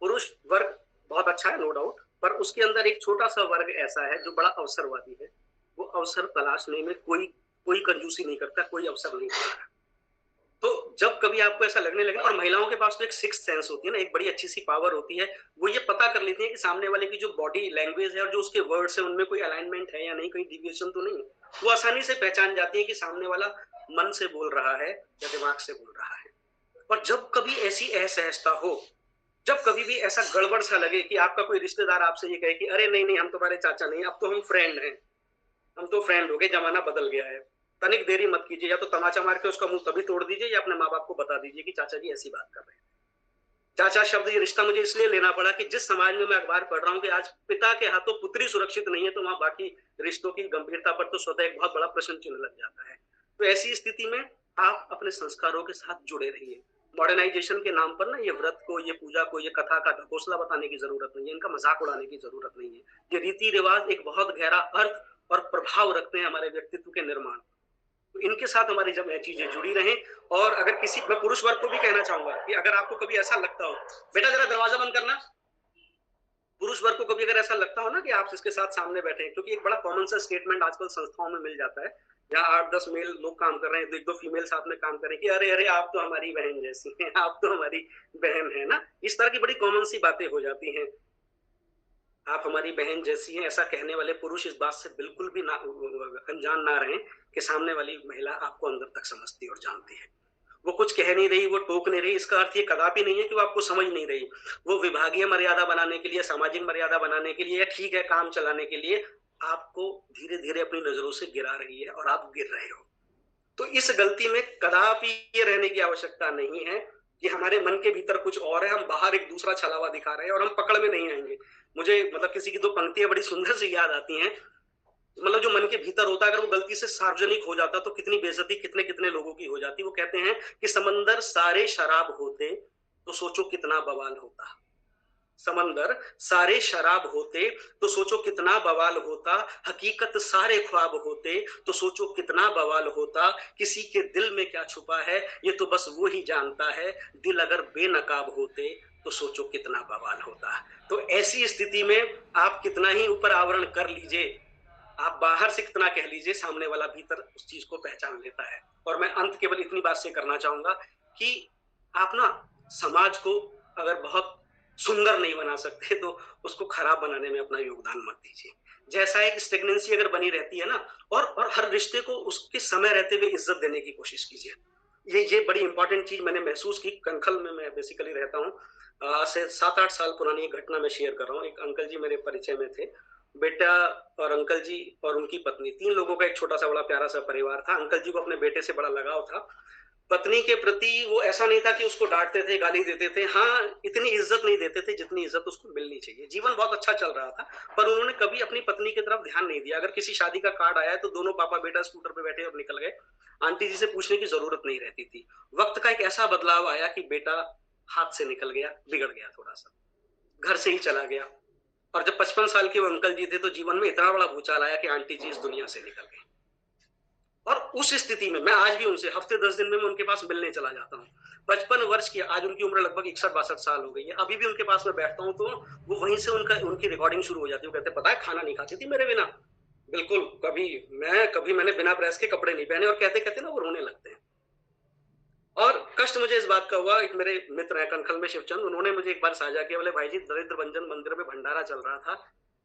पुरुष वर्ग बहुत अच्छा है नो डाउट, पर उसके अंदर एक छोटा सा वर्ग ऐसा है जो बड़ा अवसरवादी है। वो अवसर तलाशने में कोई कंजूसी नहीं करता, कोई अवसर नहीं करता। तो जब कभी आपको ऐसा लगने लगे, और महिलाओं के पास तो एक सिक्स्थ सेंस होती है ना, एक बड़ी अच्छी सी पावर होती है, वो ये पता कर लेती है कि सामने वाले की जो बॉडी लैंग्वेज है और जो उसके वर्ड्स है उनमें कोई अलाइनमेंट है या नहीं, कोई डिविएशन तो नहीं है। वो आसानी से पहचान जाती है कि सामने वाला मन से बोल रहा है या दिमाग से बोल रहा है। और जब कभी ऐसी असहजता हो, जब कभी भी ऐसा गड़बड़ सा लगे कि आपका कोई रिश्तेदार आपसे ये कहे कि अरे नहीं हम तुम्हारे चाचा नहीं, अब तो हम फ्रेंड हैं, हम तो फ्रेंड हो गए, जमाना बदल गया है, तनिक देरी मत कीजिए, या तो तमाचा मार के उसका मुंह तभी तोड़ दीजिए, या अपने माँ बाप को बता दीजिए कि चाचा जी ऐसी बात कर रहे हैं। चाचा शब्द, ये रिश्ता मुझे इसलिए लेना पड़ा कि जिस समाज में मैं अखबार पढ़ रहा हूँ कि आज पिता के हाथों पुत्री सुरक्षित नहीं है, तो वहां बाकी रिश्तों की गंभीरता पर तो स्वतः एक बहुत बड़ा प्रश्न चिन्ह लग जाता है। तो ऐसी स्थिति में आप अपने संस्कारों के साथ जुड़े रहिए। मॉडर्नाइजेशन के नाम पर ना ये व्रत को, ये पूजा को, ये कथा का ढकोसला बताने की जरूरत नहीं है, इनका मजाक उड़ाने की जरूरत नहीं है। ये रीति रिवाज एक बहुत गहरा अर्थ और प्रभाव रखते हैं हमारे व्यक्तित्व के निर्माण। तो इनके साथ हमारी जब चीजें जुड़ी रहें। और अगर किसी, मैं पुरुष वर्ग को भी कहना चाहूंगा कि अगर आपको कभी ऐसा लगता हो, बेटा जरा दरवाजा बंद करना, पुरुष वर्ग को कभी अगर ऐसा लगता हो ना कि आप इसके साथ सामने बैठे हैं, क्योंकि एक बड़ा कॉमन सा स्टेटमेंट आजकल संस्थाओं में मिल जाता है, जहाँ 8-10 मेल लोग काम कर रहे हैं, 1-2 फीमेल साथ में काम कर रहे हैं कि अरे अरे आप तो हमारी बहन जैसी हैं, आप तो हमारी बहन है ना। इस तरह की बड़ी कॉमन सी बातें हो जाती हैं। आप हमारी बहन जैसी हैं, ऐसा कहने वाले पुरुष इस बात से बिल्कुल भी अनजान ना रहें कि सामने वाली महिला आपको अंदर तक समझती और जानती है। वो कुछ कह नहीं रही, वो टोक नहीं रही, इसका अर्थ ये कदापि नहीं है कि वो आपको समझ नहीं रही। वो विभागीय मर्यादा बनाने के लिए, सामाजिक मर्यादा बनाने के लिए, या ठीक है काम चलाने के लिए आपको धीरे धीरे अपनी नजरों से गिरा रही है और आप गिर रहे हो। तो इस गलती में कदापि ये रहने की आवश्यकता नहीं है कि हमारे मन के भीतर कुछ और है, हम बाहर एक दूसरा छलावा दिखा रहे हैं और हम पकड़ में नहीं आएंगे। मुझे मतलब किसी की 2 पंक्तियां बड़ी सुंदर सी याद आती हैं, मतलब जो मन के भीतर होता है अगर वो गलती से सार्वजनिक हो जाता तो कितनी बेइज्जती कितने कितने लोगों की हो जाती। वो कहते हैं कि समंदर सारे शराब होते तो सोचो कितना बवाल होता, समंदर सारे शराब होते तो सोचो कितना बवाल होता, हकीकत सारे ख्वाब होते तो सोचो कितना बवाल होता, किसी के दिल में क्या छुपा है ये तो बस वो ही जानता है, दिल अगर बेनकाब होते तो सोचो कितना बवाल होता। तो ऐसी स्थिति में आप कितना ही ऊपर आवरण कर लीजिए, आप बाहर से कितना कह लीजिए, सामने वाला भीतर उस चीज को पहचान लेता है। और मैं अंत केवल इतनी बात से करना चाहूंगा कि आप ना समाज को अगर बहुत सुंदर नहीं बना सकते तो उसको खराब बनाने में अपना योगदान मत दीजिए। जैसा एक स्टेगनेंसी अगर बनी रहती है ना, और हर रिश्ते को उसके समय रहते हुए इज्जत देने की कोशिश कीजिए। ये बड़ी इंपॉर्टेंट चीज मैंने महसूस की। कनखल में मैं बेसिकली रहता हूँ। आज से 7-8 साल पुरानी एक घटना मैं शेयर कर रहा हूँ। एक अंकल जी मेरे परिचय में थे। बेटा और अंकल जी और उनकी पत्नी, 3 लोगों का एक छोटा सा बड़ा प्यारा सा परिवार था। अंकल जी को अपने बेटे से बड़ा लगाव था। पत्नी के प्रति वो ऐसा नहीं था कि उसको डांटते थे, गाली देते थे। हाँ, इतनी इज्जत नहीं देते थे जितनी इज्जत उसको मिलनी चाहिए। जीवन बहुत अच्छा चल रहा था, पर उन्होंने कभी अपनी पत्नी की तरफ ध्यान नहीं दिया। अगर किसी शादी का कार्ड आया है तो दोनों पापा बेटा स्कूटर पे बैठे और निकल गए। आंटी जी से पूछने की जरूरत नहीं रहती थी। वक्त का एक ऐसा बदलाव आया कि बेटा हाथ से निकल गया, बिगड़ गया, थोड़ा सा घर से ही चला गया। और जब 55 साल के वो अंकल जी थे तो जीवन में इतना बड़ा भूचाल आया कि आंटी जी इस दुनिया से निकल गई। और उस स्थिति में मैं आज भी उनसे हफ्ते 10 दिन में मैं उनके पास मिलने चला जाता हूँ। 55 वर्ष की, आज उनकी उम्र लगभग 61-62 साल हो गई है। अभी भी उनके पास मैं बैठता हूँ तो वो वहीं से उनकी रिकॉर्डिंग शुरू हो जाती है। वो कहते पता है खाना नहीं खाती थी मेरे बिना, बिल्कुल कभी मैंने बिना प्रेस के कपड़े नहीं पहने। और कहते कहते ना वो रोने लगते हैं। और कष्ट मुझे इस बात का हुआ, एक मेरे मित्र हैं कनखल में शिवचंद, उन्होंने मुझे एक बार साझा किया, बोले भाई जी दरिद्र भंजन मंदिर में भंडारा चल रहा था,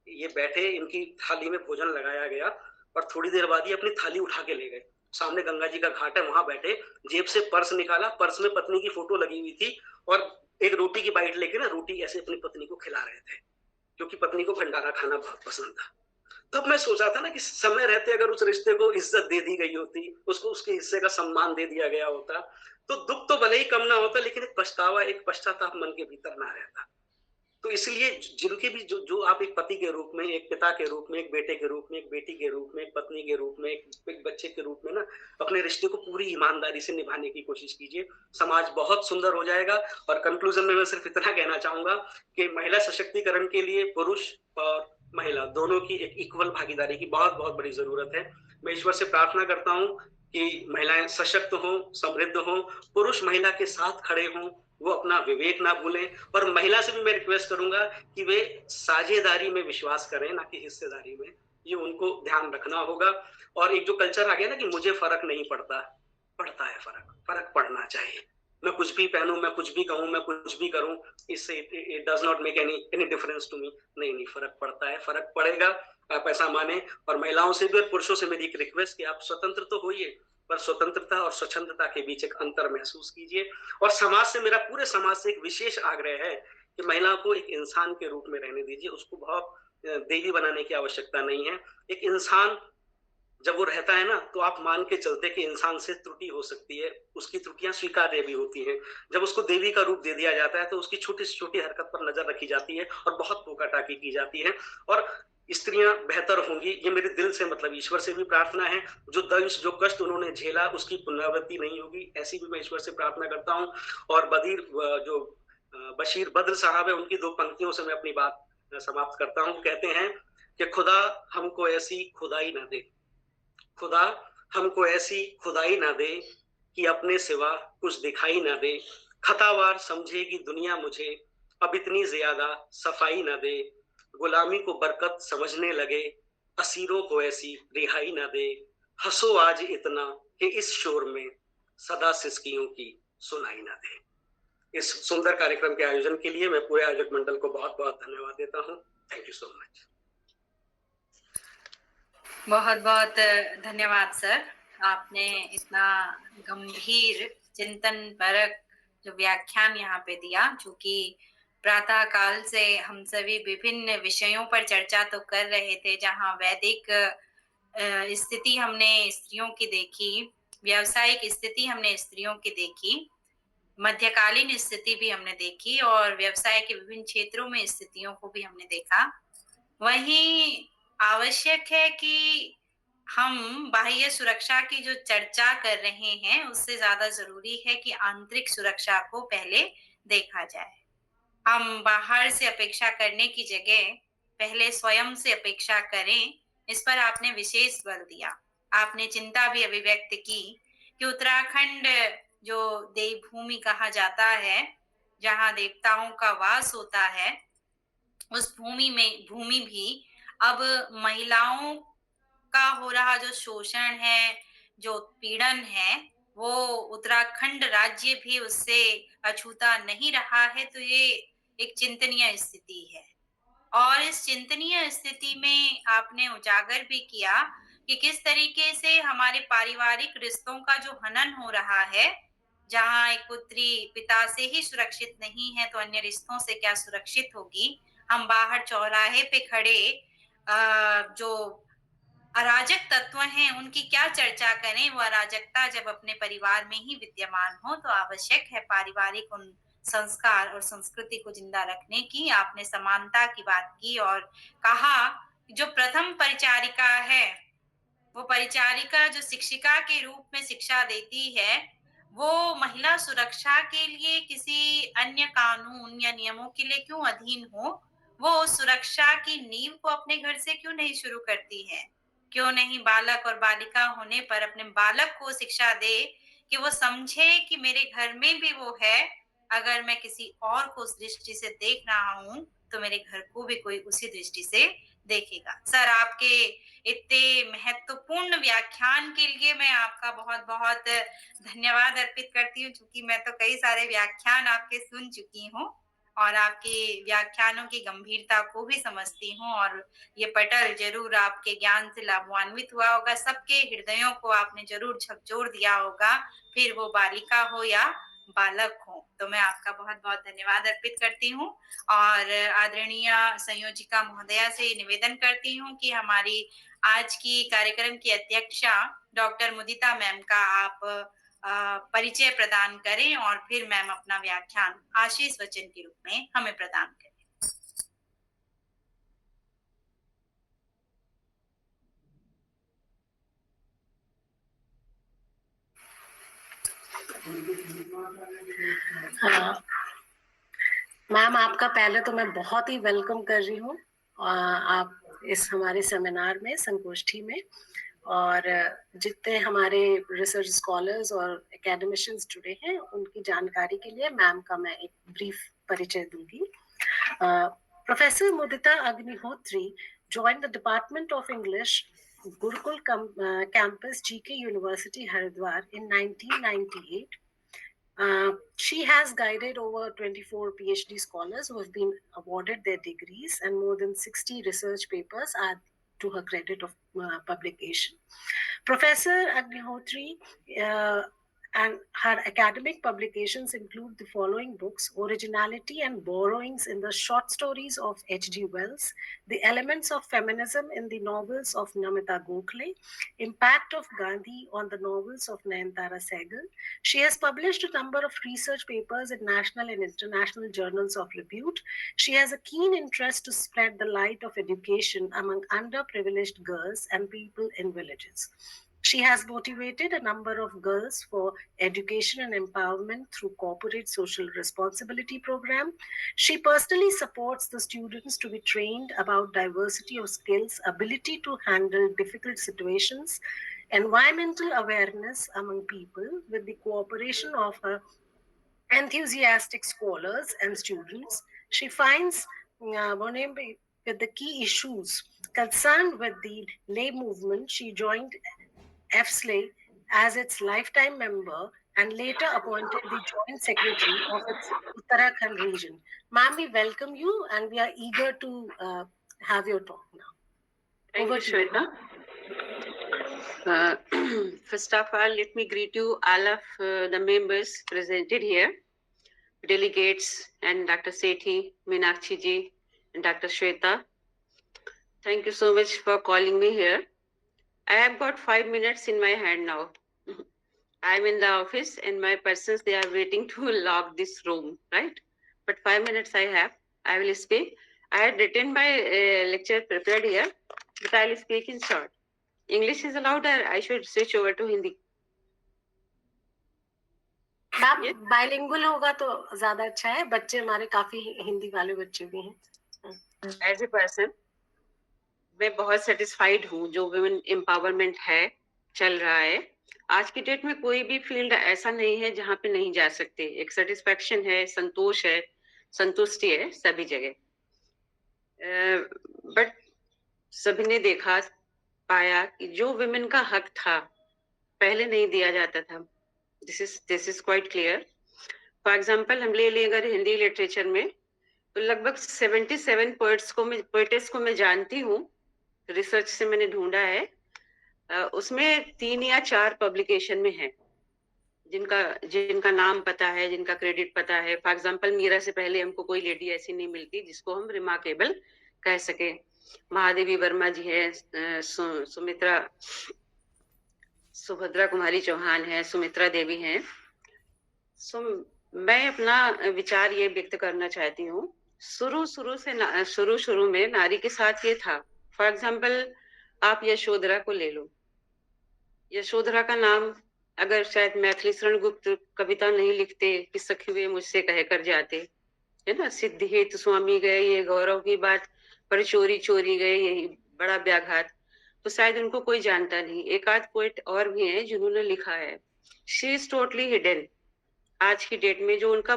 ये बैठे, इनकी थाली में भोजन लगाया गया और थोड़ी देर बाद ही अपनी थाली उठा के ले गए। सामने गंगा जी का घाट है, वहां बैठे, जेब से पर्स निकाला, पर्स में पत्नी की फोटो लगी हुई थी और एक रोटी की बाइट लेके ना रोटी ऐसे अपनी पत्नी को खिला रहे थे, क्योंकि पत्नी को भंडारा खाना बहुत पसंद था। तब मैं सोचा था ना कि समय रहते अगर उस रिश्ते को इज्जत दे दी गई होती, उसको उसके हिस्से का सम्मान दे दिया गया होता, तो दुख तो भले ही कम ना होता, लेकिन एक पछतावा, एक पश्चाताप मन के भीतर ना रहता। तो इसलिए जिनके भी जो आप एक पति के रूप में, एक पिता के रूप में, एक बेटे के रूप में, एक बेटी के रूप में, एक पत्नी के रूप में, एक बच्चे के रूप में ना अपने रिश्ते को पूरी ईमानदारी से निभाने की कोशिश कीजिए। समाज बहुत सुंदर हो जाएगा। और कंक्लूजन में मैं सिर्फ इतना कहना चाहूंगा कि महिला सशक्तिकरण के लिए पुरुष और महिला दोनों की एक इक्वल भागीदारी की बहुत बहुत बड़ी जरूरत है। मैं ईश्वर से प्रार्थना करता हूँ कि महिलाएं सशक्त हों, समृद्ध हों, पुरुष महिला के साथ खड़े हों, वो अपना विवेक ना भूलें। और महिला से भी मैं रिक्वेस्ट करूंगा कि वे साझेदारी में विश्वास करें, ना कि हिस्सेदारी में। ये उनको ध्यान रखना होगा। और एक जो कल्चर आ गया ना कि मुझे फर्क नहीं पड़ता, पड़ता है फर्क पड़ना चाहिए। मैं कुछ भी पहनूं, मैं कुछ भी कहूं, मैं कुछ भी करूं, इससे it does not make any difference to me. नहीं, फर्क पड़ता है, फर्क पड़ेगा, आप ऐसा माने। और महिलाओं से भी और पुरुषों से मेरी एक रिक्वेस्ट कि आप स्वतंत्र तो होइए, पर स्वतंत्रता और स्वच्छंदता के बीच एक अंतर महसूस कीजिए। और समाज से, मेरा पूरे समाज से एक विशेष आग्रह है कि महिला को एक इंसान के रूप में रहने दीजिए। उसको बहुत देवी बनाने की आवश्यकता नहीं है। एक इंसान जब वो रहता है ना, तो आप मान के चलते कि इंसान से त्रुटि हो सकती है, उसकी त्रुटियां स्वीकार्य भी होती हैं। जब उसको देवी का रूप दे दिया जाता है तो उसकी छोटी से छोटी हरकत पर नजर रखी जाती है और बहुत टोका टाकी की जाती है। और स्त्रियां बेहतर होंगी, ये मेरे दिल से, मतलब ईश्वर से भी प्रार्थना है। जो दंश, जो कष्ट उन्होंने झेला, उसकी पुनरावृत्ति नहीं होगी, ऐसी भी मैं ईश्वर से प्रार्थना करता हूँ। और जो बशीर बद्र साहब है, उनकी 2 पंक्तियों से मैं अपनी बात समाप्त करता हूँ। कहते हैं कि खुदा हमको ऐसी खुदाई ना दे, खुदा हमको ऐसी खुदाई ना दे कि अपने सिवा कुछ दिखाई ना दे। खतावार समझेगी दुनिया मुझे, अब इतनी ज्यादा सफाई ना दे। गुलामी को बरकत समझने लगे, असीरों को ऐसी रिहाई ना दे। हंसो आज इतना कि इस शोर में सदा सिसकियों की सुनाई ना दे। इस सुंदर कार्यक्रम के आयोजन के लिए मैं पूरे आयोजक मंडल को बहुत बहुत धन्यवाद देता हूँ। Thank you so much. बहुत बहुत धन्यवाद सर, आपने इतना गंभीर चिंतन परक जो व्याख्यान यहाँ पे दिया, जो कि प्रातः काल से हम सभी विभिन्न विषयों पर चर्चा तो कर रहे थे, जहाँ वैदिक स्थिति हमने स्त्रियों की देखी, व्यावसायिक स्थिति हमने स्त्रियों की देखी, मध्यकालीन स्थिति भी हमने देखी और व्यवसाय के विभिन्न क्षेत्रों में स्थितियों को भी हमने देखा। वहीं आवश्यक है कि हम बाह्य सुरक्षा की जो चर्चा कर रहे हैं, उससे ज्यादा जरूरी है कि आंतरिक सुरक्षा को पहले देखा जाए। हम बाहर से अपेक्षा करने की जगह पहले स्वयं से अपेक्षा करें, इस पर आपने विशेष बल दिया। आपने चिंता भी अभिव्यक्त की कि उत्तराखंड जो देवभूमि कहा जाता है, जहाँ देवताओं का वास होता है, उस भूमि भी अब महिलाओं का हो रहा जो शोषण है, जो पीड़न है, वो उत्तराखंड राज्य भी उससे अछूता नहीं रहा है। तो ये एक चिंतनीय स्थिति है। और इस चिंतनीय स्थिति में आपने उजागर भी किया कि किस तरीके से हमारे पारिवारिक रिश्तों का जो हनन हो रहा है, जहाँ एक पुत्री पिता से ही सुरक्षित नहीं है तो अन्य रिश्तों से क्या सुरक्षित होगी। हम बाहर चौराहे पे खड़े जो अराजक तत्व हैं उनकी क्या चर्चा करें। वो अराजकता जब अपने परिवार में ही विद्यमान हो तो आवश्यक है पारिवारिक उन संस्कार और संस्कृति को जिंदा रखने की। आपने समानता की बात की और कहा जो प्रथम परिचारिका है वो परिचारिका जो शिक्षिका के रूप में शिक्षा देती है वो महिला सुरक्षा के लिए किसी अन्य कानून या नियमों के लिए क्यों अधीन हो। वो सुरक्षा की नींव को अपने घर से क्यों नहीं शुरू करती है। क्यों नहीं बालक और बालिका होने पर अपने बालक को शिक्षा दे कि वो समझे कि मेरे घर में भी वो है। अगर मैं किसी और को उस दृष्टि से देख रहा हूँ तो मेरे घर को भी कोई उसी दृष्टि से देखेगा। सर आपके इतने महत्वपूर्ण व्याख्यान के लिए मैं आपका बहुत बहुत धन्यवाद अर्पित करती हूँ, क्योंकि मैं तो कई सारे व्याख्यान आपके सुन चुकी हूँ और आपके व्याख्यानों की गंभीरता को भी समझती हूँ और ये पटल जरूर आपके ज्ञान से लाभान्वित हुआ होगा। सबके हृदयों को आपने जरूर झकझोर दिया होगा, फिर वो बालिका हो या बालक हो। तो मैं आपका बहुत बहुत धन्यवाद अर्पित करती हूँ और आदरणीय संयोजिका महोदया से निवेदन करती हूँ कि हमारी आज की कार्यक्रम की अध्यक्षा डॉक्टर मुदिता मैम का आप परिचय प्रदान करें और फिर मैम अपना व्याख्यान आशीष वचन के रूप में हमें प्रदान करें। मैम आपका पहले तो मैं बहुत ही वेलकम कर रही हूँ आप इस हमारे सेमिनार में, संगोष्ठी में, और जितने हमारे रिसर्च स्कॉलर्स और एकेडमिशियंस जुड़े हैं उनकी जानकारी के लिए मैम का मैं एक ब्रीफ परिचय दूंगी। Professor Mudita Agnihotri joined the Department of English Gurukul campus GK University Haridwar in 1998. She has guided over 24 PhD scholars who have been awarded their degrees, and more than 60 research papers are to her credit of publication. Professor Agnihotri and her academic publications include the following books: Originality and Borrowings in the Short Stories of H.G. Wells, The Elements of Feminism in the Novels of Namita Gokhale, Impact of Gandhi on the Novels of Nayantara Sehgal. She has published a number of research papers in national and international journals of repute. She has a keen interest to spread the light of education among underprivileged girls and people in villages. She has motivated a number of girls for education and empowerment through corporate social responsibility program. She personally supports the students to be trained about diversity of skills, ability to handle difficult situations, environmental awareness among people with the cooperation of her enthusiastic scholars and students. She finds with the key issues concerned with the lay movement. She joined FSLAY as its lifetime member and later appointed the joint secretary of its Uttarakhand region. Ma'am, we welcome you and we are eager to have your talk now. Thank you, Shweta. First of all, let me greet you all of the members presented here, delegates and Dr. Sethi, Meenakshi ji and Dr. Shweta. Thank you so much for calling me here. I have got 5 minutes in my hand now. I'm in the office and my persons, they are waiting to lock this room, right? But 5 minutes I have. I will speak. I had written my lecture prepared here, but I will speak in short. English is allowed or I should switch over to Hindi? Bilingual होगा तो ज्यादा अच्छा है. बच्चे हमारे काफी हिंदी वाले बच्चे भी हैं. As a person, मैं बहुत सेटिस्फाइड हूँ जो वुमेन एम्पावरमेंट है चल रहा है. आज की डेट में कोई भी फील्ड ऐसा नहीं है जहाँ पे नहीं जा सकते. एक सेटिस्फेक्शन है, संतोष है, संतुष्टि है सभी जगह. बट सभी ने देखा पाया कि जो वुमेन का हक था पहले नहीं दिया जाता था. This is quite clear. For example हम ले लें अगर हिंदी लिटरेचर में तो लगभग 77 पोएट्स को मैं जानती हूँ. रिसर्च से मैंने ढूंढा है. उसमें 3 या 4 पब्लिकेशन में है. जिनका नाम पता है, जिनका क्रेडिट पता है। फॉर एग्जाम्पल मीरा से पहले हमको कोई लेडी ऐसी नहीं मिलती जिसको हम रिमार्केबल कह सके। महादेवी वर्मा जी है, सुमित्रा सुभद्रा कुमारी चौहान है, सुमित्रा देवी हैं। मैं अपना विचार ये व्यक्त करना चाहती हूँ। शुरू में नारी के साथ ये था। फॉर एग्जाम्पल आप यशोधरा को ले लो। यशोधरा का नाम अगर शायद मैथिली शरण गुप्त कविता नहीं लिखते कि सखी वे मुझसे कह कर जाते, है ना, सिद्धि हेतु स्वामी गए ये गौरव की बात, पर चोरी चोरी गए यही बड़ा व्याघात, तो शायद उनको कोई जानता नहीं। एक आध पोएट और भी हैं जिन्होंने लिखा है। She is totally hidden. आज की डेट में जो उनका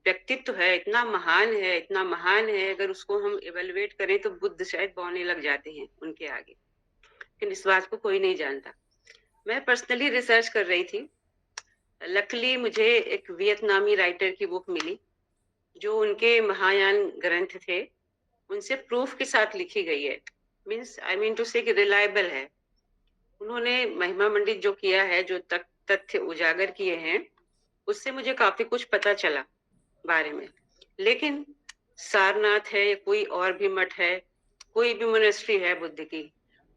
व्यक्तित्व है इतना महान है, इतना महान है, अगर उसको हम इवेलुएट करें तो बुद्ध शायद बौने लग जाते हैं उनके आगे, लेकिन इस बात को कोई नहीं जानता। मैं पर्सनली रिसर्च कर रही थी। लकली मुझे एक वियतनामी राइटर की बुक मिली जो उनके महायान ग्रंथ थे उनसे प्रूफ के साथ लिखी गई है। मीन्स आई मीन टू से कि रिलायबल है। उन्होंने महिमा मंडित जो किया है, जो तथ्य उजागर किए हैं, उससे मुझे काफी कुछ पता चला बारे में। लेकिन सारनाथ है, कोई और भी मठ है, कोई भी मोनेस्ट्री है बुद्ध की,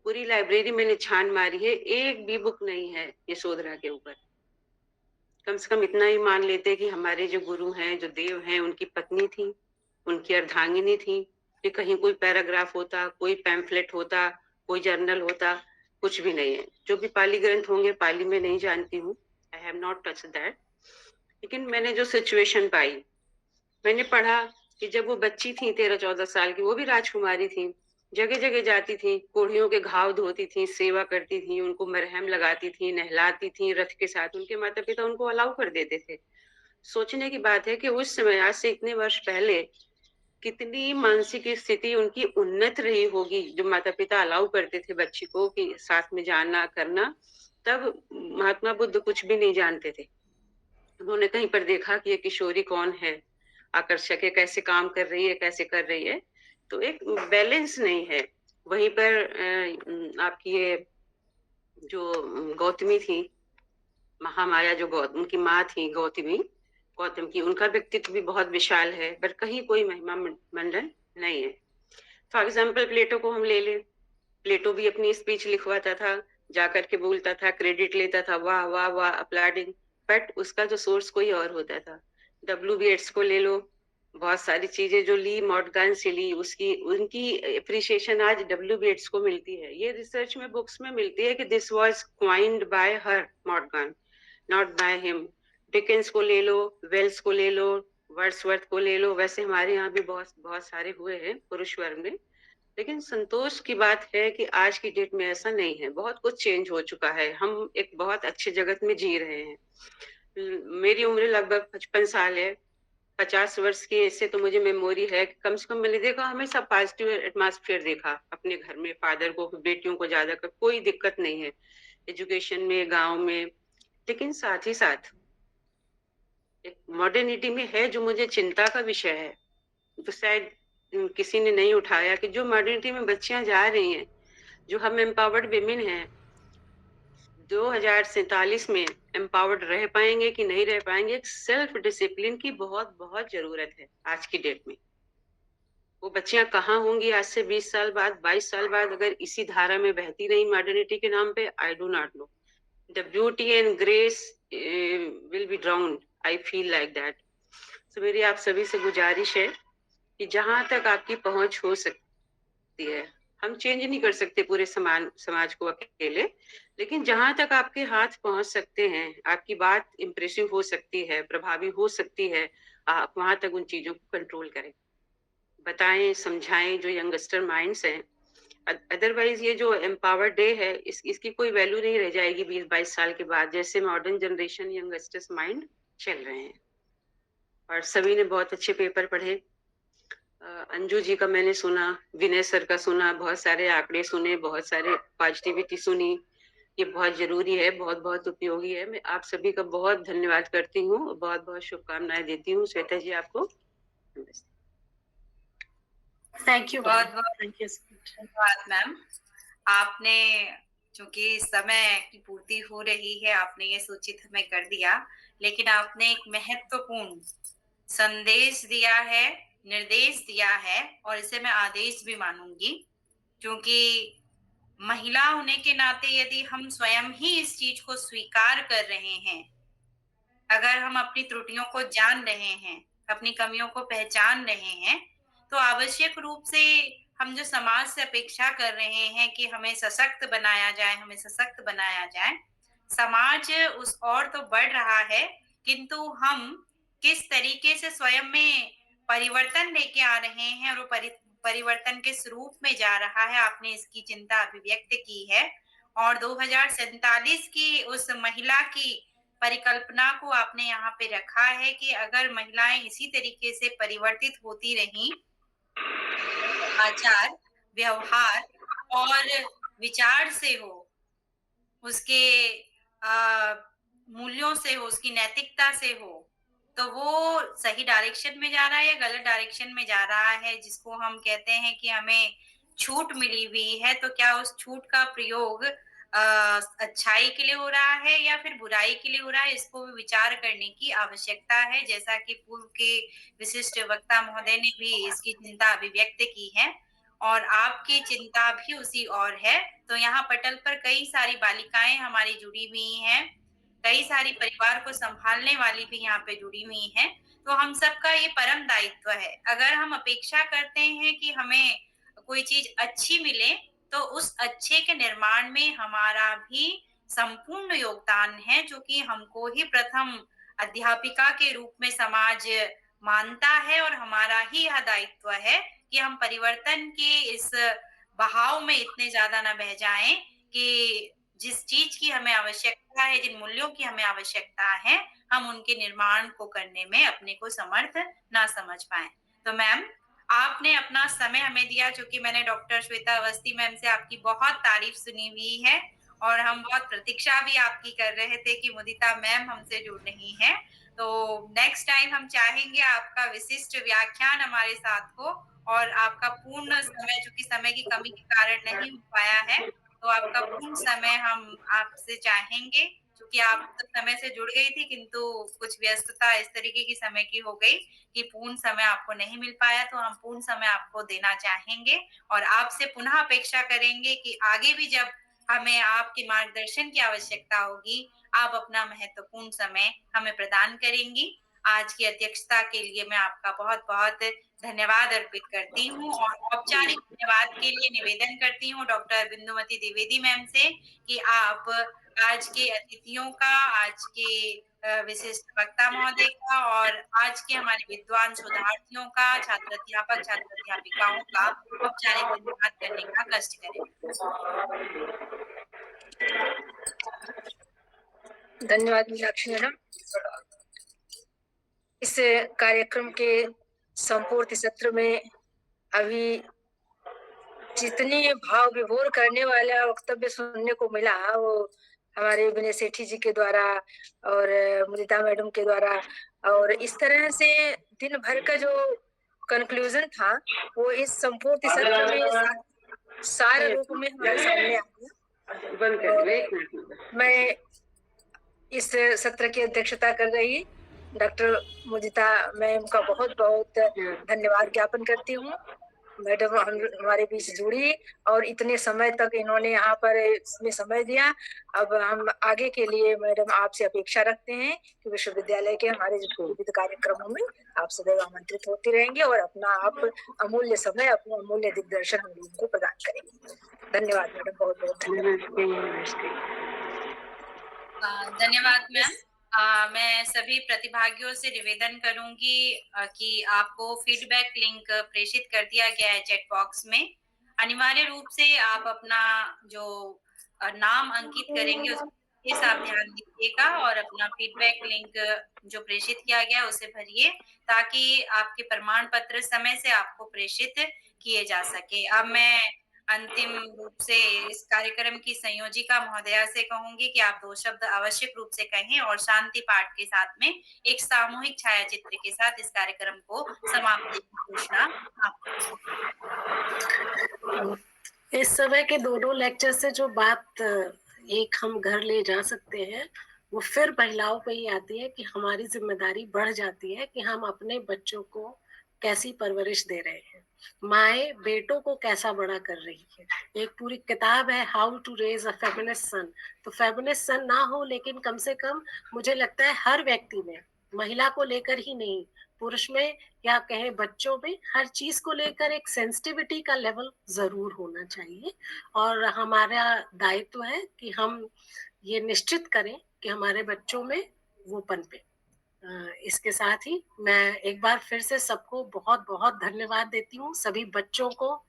पूरी लाइब्रेरी मैंने छान मारी है, एक भी बुक नहीं है यशोधरा के ऊपर। कम से कम इतना ही मान लेते कि हमारे जो गुरु हैं, जो देव हैं, उनकी पत्नी थी, उनकी अर्धांगिनी थी, कि कहीं कोई पैराग्राफ होता, कोई पैम्फलेट होता, कोई जर्नल होता, कुछ भी नहीं है। जो भी पाली ग्रंथ होंगे, पाली में नहीं जानती हूँ, I have not touch that. लेकिन मैंने जो सिचुएशन पाई, मैंने पढ़ा कि जब वो बच्ची थी 13-14 साल की, वो भी राजकुमारी थी, जगह जगह जाती थी, कोढ़ियों के घाव धोती थी, सेवा करती थी, उनको मरहम लगाती थी, नहलाती थी रथ के साथ। उनके माता पिता उनको अलाउ कर देते थे। सोचने की बात है कि उस समय, आज से इतने वर्ष पहले, कितनी मानसिक स्थिति उनकी उन्नत रही होगी, जो माता पिता अलाउ करते थे बच्ची को कि साथ में जाना करना। तब महात्मा बुद्ध कुछ भी नहीं जानते थे। उन्होंने कहीं पर देखा कि ये किशोरी कौन है, आकर्षक है, कैसे काम कर रही है, कैसे कर रही है, तो एक बैलेंस नहीं है। वहीं पर आपकी ये जो गौतमी थी, महामाया, जो उनकी माँ थी गौतम की, उनका व्यक्तित्व भी बहुत विशाल है, पर कहीं कोई महिमा मंडन नहीं है। फॉर एग्जाम्पल प्लेटो को हम ले लें। प्लेटो भी अपनी स्पीच लिखवाता था, जाकर के बोलता था, क्रेडिट लेता था, वाह वाह वाह, अपलाडिंग, बट उसका जो सोर्स कोई और होता था। W. Yeats को ले लो, बहुत सारी चीजें जो ली मॉर्गन से ली, उनकी अप्रिशिएशन आज W. Yeats को मिलती है। ये रिसर्च में, बुक्स में मिलती है कि this was coined by her, Morgan, not by him. Dickens को ले लो, वेल्स को ले लो, वर्ड्सवर्थ को ले लो। वैसे हमारे यहाँ भी बहुत सारे हुए हैं पुरुष वर्ग में। लेकिन संतोष की बात है कि आज की डेट में ऐसा नहीं है, बहुत कुछ चेंज हो चुका है। हम एक बहुत अच्छे जगत में जी रहे हैं। मेरी उम्र लगभग 55 साल है। 50 वर्ष की ऐसे तो मुझे मेमोरी है, कम से कम मैंने देखा, हमेशा पॉजिटिव एटमॉस्फेयर देखा अपने घर में। फादर को, बेटियों को ज्यादा कोई दिक्कत नहीं है एजुकेशन में, गांव में। लेकिन साथ ही साथ एक मॉडर्निटी में है जो मुझे चिंता का विषय है, तो शायद किसी ने नहीं उठाया, कि जो मॉडर्निटी में बच्चियां जा रही हैं, जो हम एम्पावर्ड विमेन हैं, 2047 में एम्पावर्ड रह पाएंगे कि नहीं रह पाएंगे। एक सेल्फ डिसिप्लिन की बहुत जरूरत है आज की डेट में। वो बच्चियां कहाँ होंगी आज से 20 साल बाद, 22 साल बाद, अगर इसी धारा में बहती रही मॉडर्निटी के नाम पे? I do not know. The beauty and grace will be ड्राउन्ड, I feel like that. तो मेरी आप सभी से गुजारिश है कि जहां तक आपकी पहुंच हो सकती है, हम चेंज नहीं कर सकते पूरे समाज को अकेले, लेकिन जहां तक आपके हाथ पहुंच सकते हैं, आपकी बात इम्प्रेसिव हो सकती है, प्रभावी हो सकती है, आप वहां तक उन चीजों को कंट्रोल करें, बताएं, समझाएं जो यंगस्टर माइंड्स हैं। अदरवाइज ये जो एम्पावर्ड डे है, इसकी कोई वैल्यू नहीं रह जाएगी 20-22 साल के बाद, जैसे मॉडर्न जनरेशन यंगस्टर्स माइंड चल रहे हैं। और सभी ने बहुत अच्छे पेपर पढ़े। अंजू जी का मैंने सुना, विनय सर का सुना, बहुत सारे आंकड़े सुने, बहुत सारे पॉजिटिविटी सुनी। ये बहुत जरूरी है, बहुत उपयोगी है। मैं आप सभी का बहुत धन्यवाद करती हूँ, बहुत शुभकामनाएं देती हूँ। श्वेता जी आपको थैंक यू, बहुत धन्यवाद मैम। आपने चूंकि समय की पूर्ति हो रही है, आपने ये सूचित हमें कर दिया, लेकिन आपने एक महत्वपूर्ण संदेश दिया है, निर्देश दिया है, और इसे मैं आदेश भी मानूंगी, क्योंकि महिला होने के नाते यदि हम स्वयं ही इस चीज को स्वीकार कर रहे हैं, अगर हम अपनी त्रुटियों को जान रहे हैं, अपनी कमियों को पहचान रहे हैं, तो आवश्यक रूप से हम जो समाज से अपेक्षा कर रहे हैं कि हमें सशक्त बनाया जाए, हमें सशक्त बनाया जाए, समाज उस और तो बढ़ रहा है, किंतु हम किस तरीके से स्वयं में परिवर्तन लेके आ रहे हैं और वो परिवर्तन किस रूप में जा रहा है, आपने इसकी चिंता अभिव्यक्त की है। और 2047 की उस महिला की परिकल्पना को आपने यहाँ पे रखा है कि अगर महिलाएं इसी तरीके से परिवर्तित होती रहीं, आचार, व्यवहार और विचार से हो, उसके मूल्यों से हो, उसकी नैतिकता से हो, तो वो सही डायरेक्शन में जा रहा है या गलत डायरेक्शन में जा रहा है, जिसको हम कहते हैं कि हमें छूट मिली हुई है, तो क्या उस छूट का प्रयोग अच्छाई के लिए हो रहा है या फिर बुराई के लिए हो रहा है, इसको भी विचार करने की आवश्यकता है, जैसा कि पूर्व के विशिष्ट वक्ता महोदय ने भी इसकी चिंता अभिव्यक्त की है और आपकी चिंता भी उसी ओर है। तो यहाँ पटल पर कई सारी बालिकाएं हमारी जुड़ी हुई हैं, कई सारी परिवार को संभालने वाली भी यहाँ पे जुड़ी हुई हैं, तो हम सबका ये परम दायित्व है। अगर हम अपेक्षा करते हैं कि हमें कोई चीज अच्छी मिले, तो उस अच्छे के निर्माण में हमारा भी संपूर्ण योगदान है, जो कि हमको ही प्रथम अध्यापिका के रूप में समाज मानता है, और हमारा ही यह दायित्व है कि हम परिवर्तन के इस बहाव में इतने ज्यादा ना बह जाएं कि जिस चीज की हमें आवश्यकता है, जिन मूल्यों की हमें आवश्यकता है, हम उनके निर्माण को करने में अपने को समर्थ ना समझ पाए। तो मैम, आपने अपना समय हमें दिया, जो कि मैंने डॉक्टर श्वेता अवस्थी मैम से आपकी बहुत तारीफ सुनी हुई है और हम बहुत प्रतीक्षा भी आपकी कर रहे थे कि मुदिता मैम हमसे जुड़ रही हैं। तो नेक्स्ट टाइम हम चाहेंगे आपका विशिष्ट व्याख्यान हमारे साथ हो, और आपका पूर्ण समय, जो कि समय की कमी के कारण नहीं हो पाया है, तो आपका पूर्ण समय हम आपसे चाहेंगे, क्योंकि आप तो समय से जुड़ गई थी, किंतु कुछ व्यस्तता इस तरीके की समय की हो गई कि पूर्ण समय आपको नहीं मिल पाया, तो हम पूर्ण समय आपको देना चाहेंगे और आपसे पुनः अपेक्षा करेंगे कि आगे भी जब हमें आपके मार्गदर्शन की आवश्यकता होगी, आप अपना महत्वपूर्ण समय हमें प्रदान करेंगी। आज की अध्यक्षता के लिए मैं आपका बहुत बहुत धन्यवाद अर्पित करती हूँ और औपचारिक धन्यवाद के लिए निवेदन करती हूँ डॉक्टर बिंदुमती द्विवेदी मैम से कि आप आज के अतिथियों का, आज के विशिष्ट वक्ता महोदय का और आज के हमारे विद्वान शोधार्थियों का, छात्र अध्यापक, छात्र अध्यापिकाओं का औपचारिक धन्यवाद करने का कष्ट करें। धन्यवाद मीनाक्षी मैडम। इस कार्यक्रम के संपूर्ण सत्र में अभी जितनी भाव विभोर करने वाला वक्तव्य सुनने को मिला, वो हमारे विनय सेठी जी के द्वारा और मुदिता मैडम के द्वारा, और इस तरह से दिन भर का जो कंक्लूजन था वो इस संपूर्ण सत्र में सारे रूप में हमारे सामने आया। मैं इस सत्र की अध्यक्षता कर रही डॉक्टर मुदिता मैम का बहुत बहुत धन्यवाद ज्ञापन करती हूँ। मैडम हमारे बीच जुड़ी और इतने समय तक इन्होंने यहाँ पर इसमें समय दिया। अब हम आगे के लिए मैडम आपसे अपेक्षा रखते हैं कि विश्वविद्यालय के हमारे विविध कार्यक्रमों में आप सदैव आमंत्रित होती रहेंगे और अपना आप अमूल्य समय, अपना अमूल्य दिग्दर्शन हम लोगों को प्रदान करेंगे। धन्यवाद मैडम, बहुत बहुत धन्यवाद मैम। मैं सभी प्रतिभागियों से निवेदन करूंगी कि आपको फीडबैक लिंक प्रेषित कर दिया गया है चैट बॉक्स में। अनिवार्य रूप से आप अपना जो नाम अंकित करेंगे उस आप ध्यान दीजिएगा और अपना फीडबैक लिंक जो प्रेषित किया गया है उसे भरिए, ताकि आपके प्रमाण पत्र समय से आपको प्रेषित किए जा सके। अब मैं अंतिम रूप से इस कार्यक्रम की संयोजिका महोदया से कहूंगी कि आप 2 शब्द आवश्यक रूप से कहें और शांति पाठ के साथ में एक सामूहिक छायाचित्र के साथ इस कार्यक्रम को समाप्ति की घोषणा आप इस समय के दोनों लेक्चर से जो बात एक हम घर ले जा सकते हैं, वो फिर महिलाओं पे ही आती है कि हमारी जिम्मेदारी बढ़ जाती है कि हम अपने बच्चों को कैसी परवरिश दे रहे हैं, माएँ बेटों को कैसा बड़ा कर रही है। एक पूरी किताब है how to raise a feminist son, तो फेमिनिस्ट सन ना हो लेकिन कम से कम मुझे लगता है हर व्यक्ति में, महिला को लेकर ही नहीं, पुरुष में या कहें बच्चों में, हर चीज को लेकर एक सेंसिटिविटी का लेवल जरूर होना चाहिए। और हमारा दायित्व है कि हम ये निश्चित करें कि हमारे बच्चों में वो पनपे। इसके साथ ही मैं एक बार फिर से सबको बहुत बहुत धन्यवाद देती हूँ, सभी बच्चों को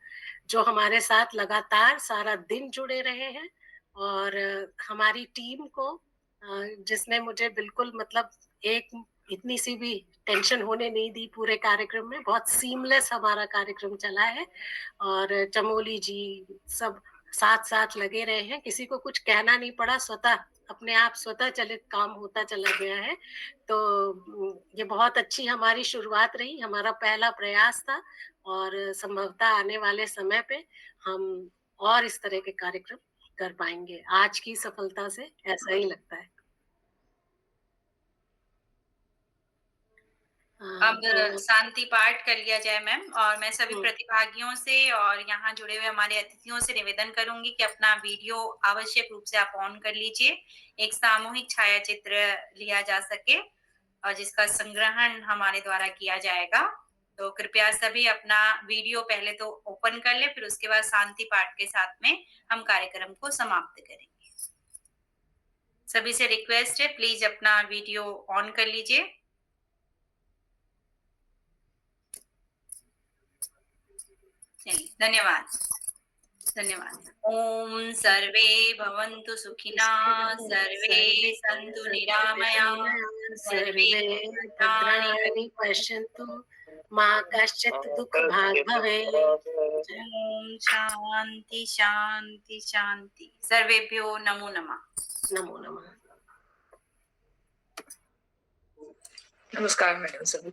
जो हमारे साथ लगातार सारा दिन जुड़े रहे हैं, और हमारी टीम को जिसने मुझे बिल्कुल मतलब एक इतनी सी भी टेंशन होने नहीं दी पूरे कार्यक्रम में। बहुत सीमलेस हमारा कार्यक्रम चला है, और चमोली जी सब साथ साथ लगे रहे हैं, किसी को कुछ कहना नहीं पड़ा, स्वतः अपने आप स्वतः चलित काम होता चला गया है। तो ये बहुत अच्छी हमारी शुरुआत रही, हमारा पहला प्रयास था, और संभवतः आने वाले समय पे हम और इस तरह के कार्यक्रम कर पाएंगे। आज की सफलता से ऐसा ही लगता है। अब शांति पाठ कर लिया जाए मैम, और मैं सभी हम्म। प्रतिभागियों से और यहाँ जुड़े हुए हमारे अतिथियों से निवेदन करूंगी कि अपना वीडियो आवश्यक रूप से आप ऑन कर लीजिए, एक सामूहिक छाया चित्र लिया जा सके और जिसका संग्रहण हमारे द्वारा किया जाएगा। तो कृपया सभी अपना वीडियो पहले तो ओपन कर ले, फिर उसके बाद शांति पाठ के साथ में हम कार्यक्रम को समाप्त करेंगे। सभी से रिक्वेस्ट है, प्लीज अपना वीडियो ऑन कर लीजिए। धन्यवाद धन्यवाद। ओम सर्वे भवन्तु सुखिनः, सर्वे सन्तु निरामयाः, सर्वे भद्राणि पश्यन्तु मा कश्चित् दुःखभाग् भवेत्। ओम शांति शांति शांति। सर्वेभ्यो नमो नमः। नमो नमः। नमस्कार मैडम सभी।